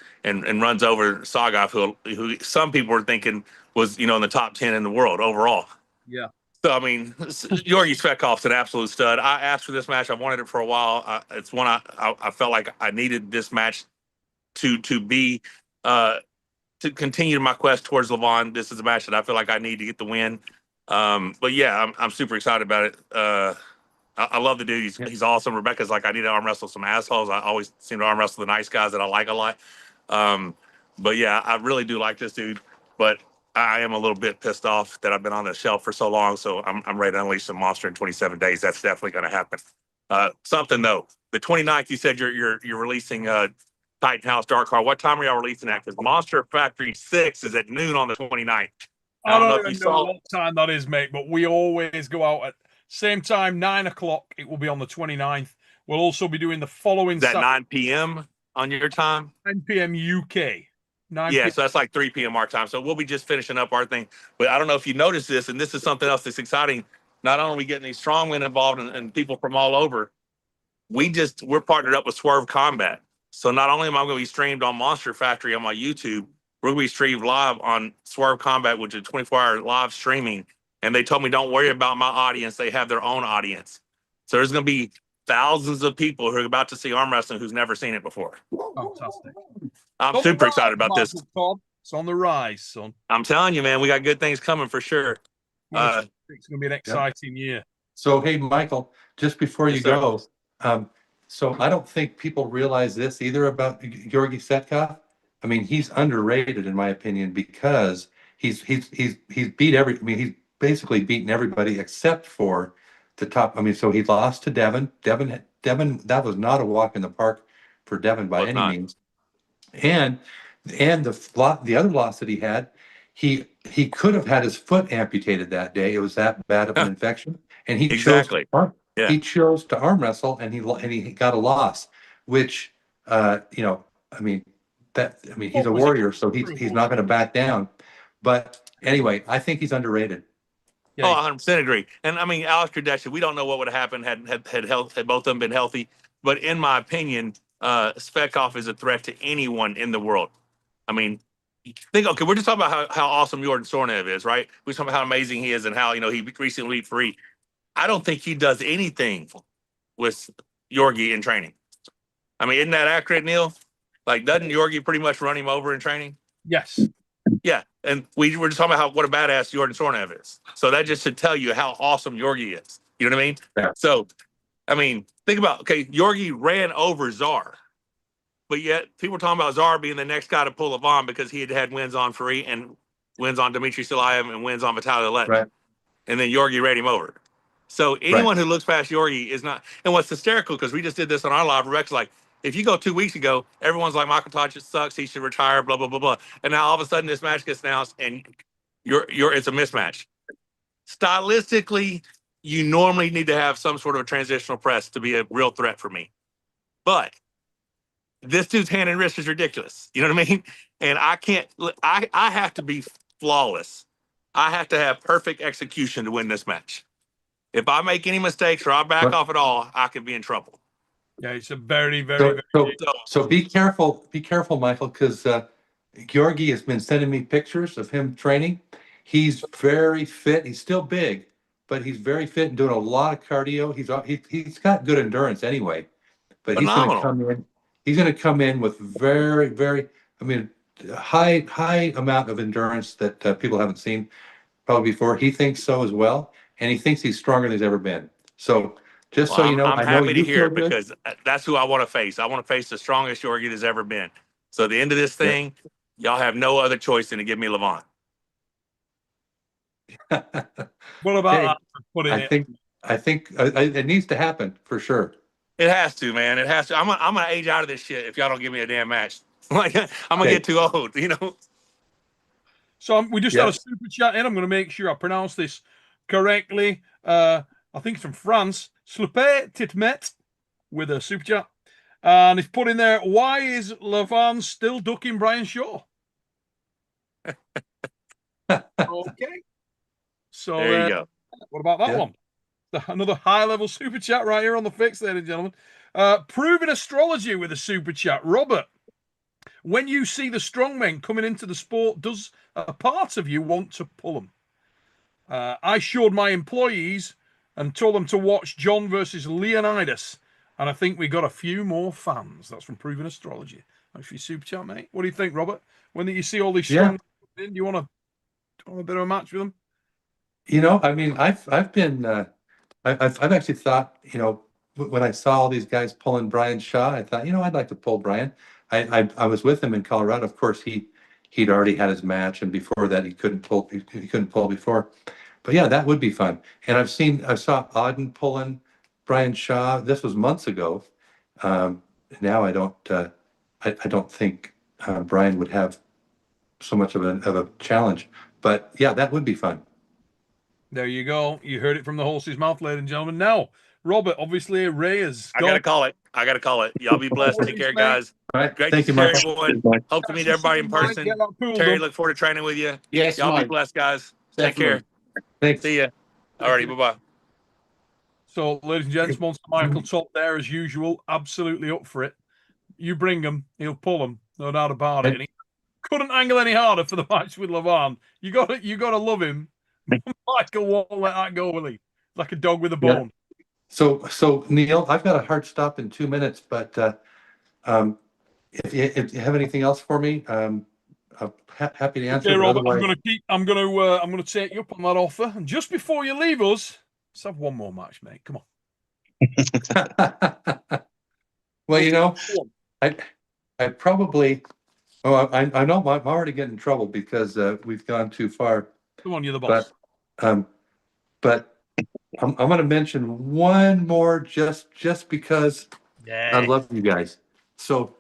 runs over Sagaf, who some people were thinking was, in the top 10 in the world overall. Yeah. So, I mean, Yorgi Svetkov's an absolute stud. I asked for this match. I wanted it for a while. It's one I felt like I needed this match to be to continue my quest towards Levan. This is a match that I feel like I need to get the win. But yeah, I'm super excited about it. I love the dude. He's awesome. Rebecca's like, I need to arm wrestle some assholes. I always seem to arm wrestle the nice guys that I like a lot. But yeah, I really do like this dude. But I am a little bit pissed off that I've been on the shelf for so long. So I'm ready to unleash some monster in 27 days. That's definitely going to happen. Something though, the 29th, you said you're releasing Titan House Dark Card. What time are y'all releasing that? Because Monster Factory 6 is at noon on the 29th. I don't even know what time that is, mate, but we always go out at same time, 9 o'clock. It will be on the 29th. We'll also be doing the following. Is that 9 p.m. on your time? 9 p.m. UK. Yeah, so that's like 3 p.m. our time. So we'll be just finishing up our thing. But I don't know if you noticed this, and this is something else that's exciting. Not only are we getting these strongmen involved and people from all over, we're partnered up with Swerve Combat. So not only am I going to be streamed on Monster Factory on my YouTube, we're going to be streamed live on Swerve Combat, which is 24-hour live streaming. And they told me, don't worry about my audience. They have their own audience. So there's going to be thousands of people who are about to see arm wrestling who's never seen it before. Fantastic. I'm super excited about this. Todd. It's on the rise, son. I'm telling you, man, we got good things coming for sure. It's going to be an exciting year. So, hey, Michael, just before you go, so I don't think people realize this either about Yorgi Svetkov. I mean, he's underrated in my opinion because he's beat he's basically beaten everybody except for the top. I mean, so he lost to Devon. Devon, that was not a walk in the park for Devon by any means. And the other loss that he had, he could have had his foot amputated that day. It was that bad of an infection, and he he chose to arm wrestle, and he got a loss, which I mean he's a warrior, so he's not going to back down. But anyway, I think he's underrated. Yeah. Oh, 100% agree. And I mean, Alistair Dexter, we don't know what would have happened had both of them been healthy. But in my opinion, Svetkov is a threat to anyone in the world. I mean, we're just talking about how awesome Jordan Sornev is, right? We're talking about how amazing he is and how, he recently beat Free. I don't think he does anything with Yorgi in training. I mean, isn't that accurate, Neil? Like, doesn't Yorgi pretty much run him over in training? Yes. Yeah, and we were just talking about what a badass Jordan Sornev is. So that just should tell you how awesome Yorgi is. You know what I mean? Yeah. So, I mean, think about, okay, Yorgi ran over Czar, but yet people were talking about Czar being the next guy to pull Levan because he had wins on Free and wins on Dmitry Silayev and wins on Vitaly Letin. Right. And then Yorgi ran him over. So anyone who looks past Yorgi is not. And what's hysterical, because we just did this on our live, Rebecca's like, if you go 2 weeks ago, everyone's like, Michael Todd just sucks. He should retire, blah, blah, blah, blah. And now all of a sudden this match gets announced and it's a mismatch. Stylistically, you normally need to have some sort of a transitional press to be a real threat for me. But this dude's hand and wrist is ridiculous. You know what I mean? And I can't, I have to be flawless. I have to have perfect execution to win this match. If I make any mistakes or I back off at all, I could be in trouble. Yeah, it's a very, very, so be careful, Michael, because Yorgi has been sending me pictures of him training. He's very fit. He's still big, but he's very fit and doing a lot of cardio. He's got good endurance anyway, but Phenomenal. he's going to come in with very, very, I mean, high amount of endurance that people haven't seen probably before. He thinks so as well, and he thinks he's stronger than he's ever been. So just so you know, I'm I know happy to you hear feel it good. because that's who I want to face. I want to face the strongest Yorgi there's ever been. So at the end of this thing, y'all have no other choice than to give me Levan. What about that? I think it needs to happen for sure. It has to, man. It has to. I'm gonna age out of this shit if y'all don't give me a damn match. Like I'm gonna get too old, you know. So we just had a super chat in. I'm going to make sure I pronounce this correctly. I think it's from France. Slupé Titmet with a super chat. And he's put in there, why is Levan still ducking Brian Shaw? Okay. So there you go. What about that one? Another high-level super chat right here on the fix, ladies and gentlemen. Proven astrology with a super chat. Robert, when you see the strongmen coming into the sport, does a part of you want to pull them? I showed my employees and told them to watch John versus Leonidas, and I think we got a few more fans. That's from Proven Astrology. Thanks for your super chat, mate. What do you think, Robert? When you see all these strong in, do you want a bit of a match with them? You know, I mean, I've been I've actually thought, you know, when I saw all these guys pulling Brian Shaw, I thought, you know, I'd like to pull Brian. I was with him in Colorado. Of course, he'd already had his match, and before that, he couldn't pull before. But yeah, that would be fun. And I saw Auden pulling Brian Shaw. This was months ago. Now I don't think Brian would have so much of a challenge. But yeah, that would be fun. There you go. You heard it from the horse's mouth, ladies and gentlemen. Now, Robert, obviously, Ray is. I gotta call it. Y'all be blessed. Take care, guys. All right. Great Thank to you, see Michael. everyone. Hope to meet everybody in person. Terry, look forward to training with you. Yes, y'all mate. be blessed, guys. Definitely. Take care. Thanks. See ya. Alrighty, bye-bye. So, ladies and gents, Monster Michael top there as usual. Absolutely up for it. You bring him, he'll pull him, no doubt about it. And he couldn't angle any harder for the match with Levan. You gotta love him. Michael won't let that go, will he? Like a dog with a bone. Yeah. So Neil, I've got a hard stop in 2 minutes, but if you have anything else for me, I'm happy to answer. Okay, Robert, otherwise... I'm gonna take you up on that offer. And just before you leave us, let's have one more match, mate. Come on. Well, you know, I probably. Oh, I know I'm already getting in trouble because we've gone too far. Come on, you're the boss. But I'm going to mention one more just because I love you guys. So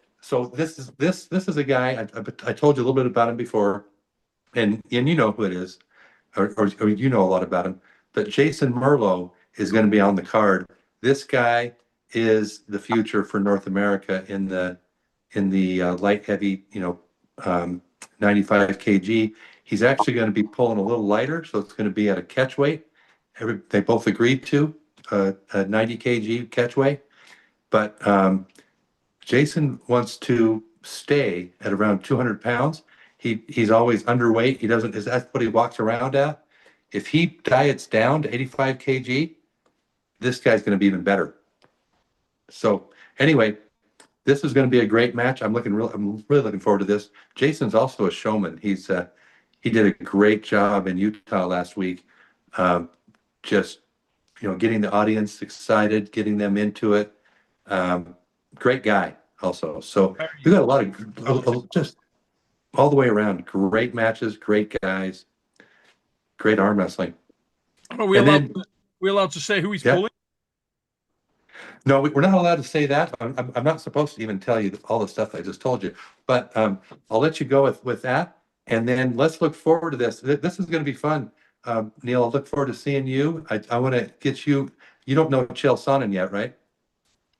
this is a guy I told you a little bit about him before, and you know who it is, or you know a lot about him. But Jason Merlo is going to be on the card. This guy is the future for North America in the light heavy, 95 kg. He's actually going to be pulling a little lighter, so it's going to be at a catch weight. They both agreed to a 90 kg catch weight, but Jason wants to stay at around 200 pounds. He's always underweight. That's what he walks around at. If he diets down to 85 kg, this guy's going to be even better. So anyway, this is going to be a great match. I'm really looking forward to this. Jason's also a showman. He did a great job in Utah last week. Just, getting the audience excited, getting them into it. Great guy also. So we got a lot of just all the way around great matches, great guys, great arm wrestling. Are we allowed to say who he's pulling? No, we're not allowed to say that. I'm not supposed to even tell you all the stuff I just told you. But I'll let you go with that. And then let's look forward to this. This is going to be fun. Neil, I look forward to seeing you. I want to get you. You don't know Chael Sonnen yet, right?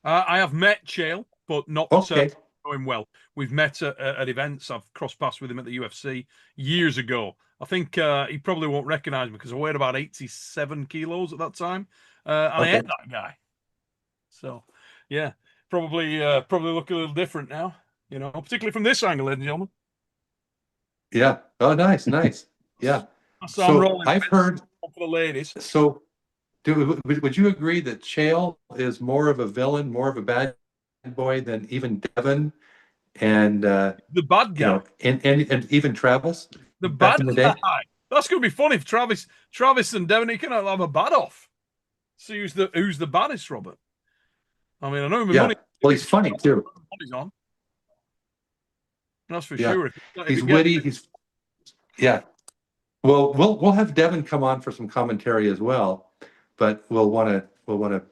I have met Chael, but not okay. Know him well. We've met at events. I've crossed paths with him at the UFC years ago. I think he probably won't recognize me because I weighed about 87 kilos at that time. And I ate that guy. So, yeah, probably look a little different now, particularly from this angle, ladies and gentlemen. Yeah. Oh, nice. Yeah. So I've heard for the ladies. So, would you agree that Chael is more of a villain, more of a bad boy than even Devon and the bad guy, and even Travis? The bad guy. That's going to be funny if Travis and Devon, you can have a bad off. See who's the baddest, Robert. I mean, I know him. Yeah. Well, he's funny too. He's on. That's for sure. He's witty. Yeah. Well, we'll have Devon come on for some commentary as well, but we'll want to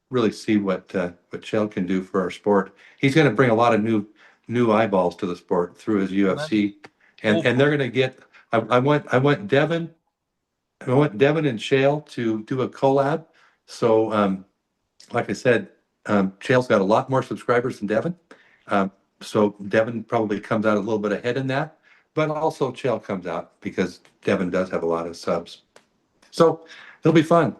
really see what Chael can do for our sport. He's going to bring a lot of new eyeballs to the sport through his UFC, and they're going to get. I want Devon and Chael to do a collab. So, like I said, Chael's got a lot more subscribers than Devon. So Devon probably comes out a little bit ahead in that, but also Chael comes out because Devon does have a lot of subs. So it'll be fun.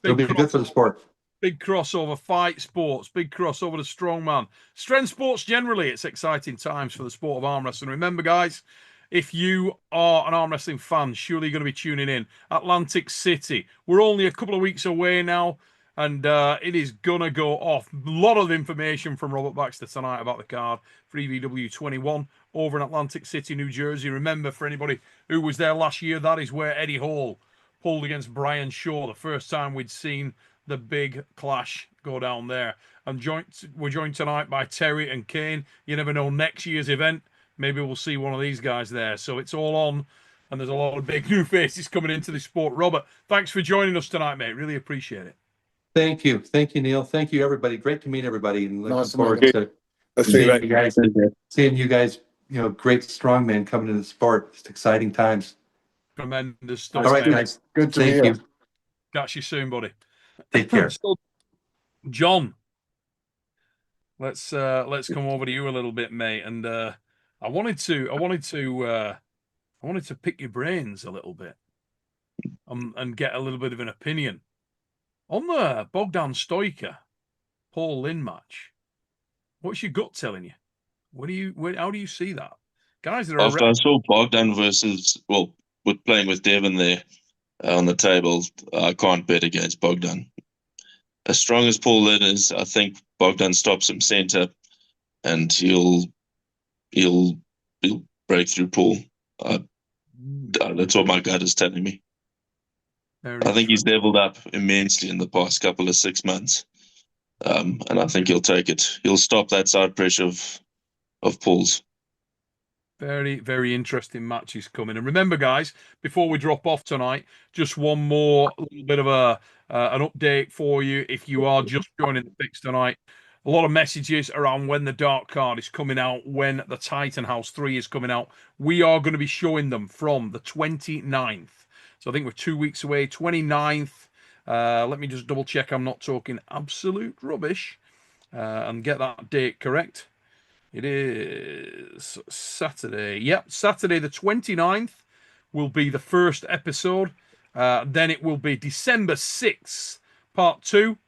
It'll be good for the sport. Big crossover, fight sports, big crossover to strongman. Strength sports generally, it's exciting times for the sport of arm wrestling. Remember, guys, if you are an arm wrestling fan, surely you're going to be tuning in. Atlantic City. We're only a couple of weeks away now. And it is going to go off. A lot of information from Robert Baxter tonight about the card for EVW 21 over in Atlantic City, New Jersey. Remember, for anybody who was there last year, that is where Eddie Hall pulled against Brian Shaw. The first time we'd seen the big clash go down there. And we're joined tonight by Terry and Kane. You never know, next year's event, maybe we'll see one of these guys there. So it's all on. And there's a lot of big new faces coming into the sport. Robert, thanks for joining us tonight, mate. Really appreciate it. Thank you, Neil. Thank you, everybody. Great to meet everybody, and looking forward to seeing you guys. Seeing you guys, great strongmen coming into the sport. It's exciting times. Tremendous stuff. All right, guys. Good to hear. Thank you. Catch you soon, buddy. Take care. So, John, let's come over to you a little bit, mate. And I wanted to pick your brains a little bit, and get a little bit of an opinion on the Bogdan Stoiker Paul Lynn match. What's your gut telling you? How do you see that? Guys that are After I saw Bogdan with playing with Devon there on the table, I can't bet against Bogdan. As strong as Paul Lynn is, I think Bogdan stops him center, and he'll break through Paul. That's what my gut is telling me. I think he's leveled up immensely in the past couple of 6 months. And I think he'll take it. He'll stop that side pressure of Paul's. Very, very interesting matches coming. And remember, guys, before we drop off tonight, just one more little bit of an update for you. If you are just joining the fix tonight, a lot of messages around when the dark card is coming out, when the Titan House 3 is coming out. We are going to be showing them from the 29th. So I think we're 2 weeks away, 29th. Let me just double check I'm not talking absolute rubbish and get that date correct. It is Saturday. Yep, Saturday the 29th will be the first episode. Then it will be December 6th, part 2.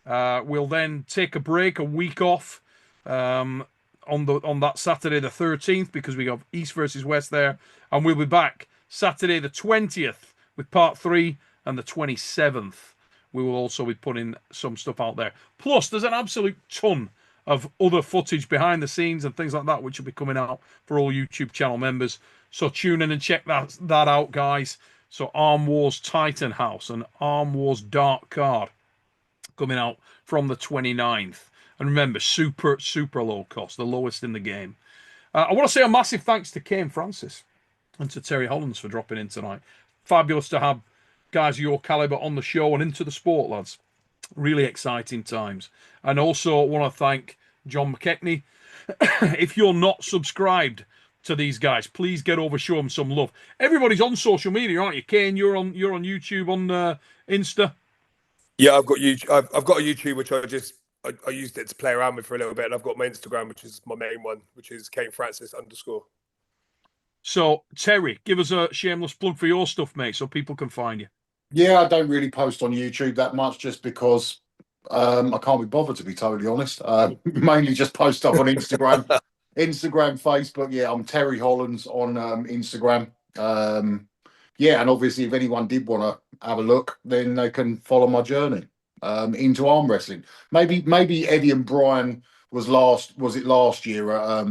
We'll then take a break, a week off on that Saturday the 13th because we got East versus West there. And we'll be back Saturday the 20th with part 3, and the 27th we will also be putting some stuff out there. Plus, there's an absolute ton of other footage behind the scenes and things like that, which will be coming out for all YouTube channel members. So tune in and check that out, guys. So Arm Wars Titan House and Arm Wars Dark Card coming out from the 29th. And remember, super, super low cost, the lowest in the game. I want to say a massive thanks to Kane Francis and to Terry Hollands for dropping in tonight. Fabulous to have guys of your caliber on the show and into the sport, lads. Really exciting times. And also want to thank John McKechnie. If you're not subscribed to these guys, please get over, show them some love. Everybody's on social media, aren't you? Kane, you're on YouTube, on Insta. Yeah, I've got YouTube. I've got a YouTube which I used it to play around with for a little bit, and I've got my Instagram, which is my main one, which is Kane Francis _. So Terry, give us a shameless plug for your stuff, mate, so people can find you. Yeah, I don't really post on YouTube that much just because I can't be bothered, to be totally honest. Mainly just post stuff on Instagram, Facebook. Yeah, I'm Terry Hollands on Instagram. Yeah, and obviously, if anyone did want to have a look, then they can follow my journey into arm wrestling. Maybe Eddie and Brian was last year at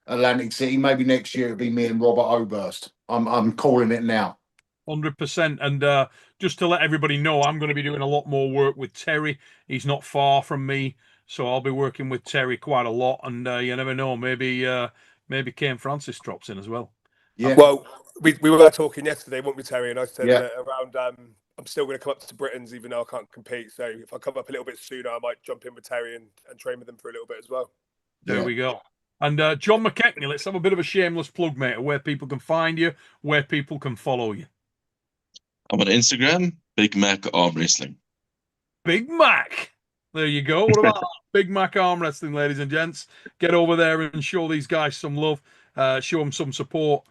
Atlantic City. Maybe next year it'll be me and Robert Oberst. I'm calling it now. 100%. And just to let everybody know, I'm going to be doing a lot more work with Terry. He's not far from me, so I'll be working with Terry quite a lot. And you never know, maybe Kane Francis drops in as well. Yeah. Well, we were talking yesterday, weren't we, Terry? And I said Yeah. that around I'm still going to come up to Britain's, even though I can't compete. So if I come up a little bit sooner, I might jump in with Terry and train with them for a little bit as well. There we go. And John McKechnie, let's have a bit of a shameless plug, mate, where people can find you, where people can follow you. I'm on Instagram, Big Mac Arm Wrestling. Big Mac. There you go. What about that? Big Mac Arm Wrestling, ladies and gents? Get over there and show these guys some love. Show them some support.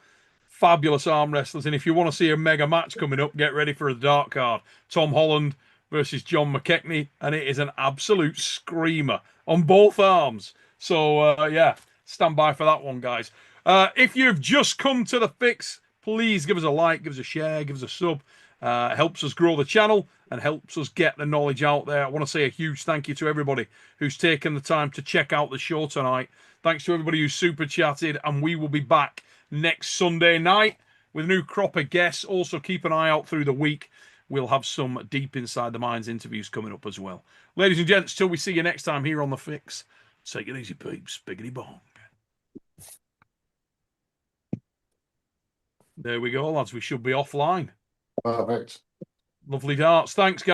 Fabulous arm wrestlers. And if you want to see a mega match coming up, get ready for a dark card. Tom Holland versus John McKechnie. And it is an absolute screamer on both arms. So, yeah, stand by for that one, guys. If you've just come to the fix, please give us a like, give us a share, give us a sub. It helps us grow the channel and helps us get the knowledge out there. I want to say a huge thank you to everybody who's taken the time to check out the show tonight. Thanks to everybody who super chatted, and we will be back next Sunday night with a new crop of guests. Also, keep an eye out through the week. We'll have some Deep Inside the Minds interviews coming up as well. Ladies and gents, till we see you next time here on The Fix, take it easy, peeps. Biggity bong. There we go, lads. We should be offline. Perfect. Lovely darts. Thanks, guys.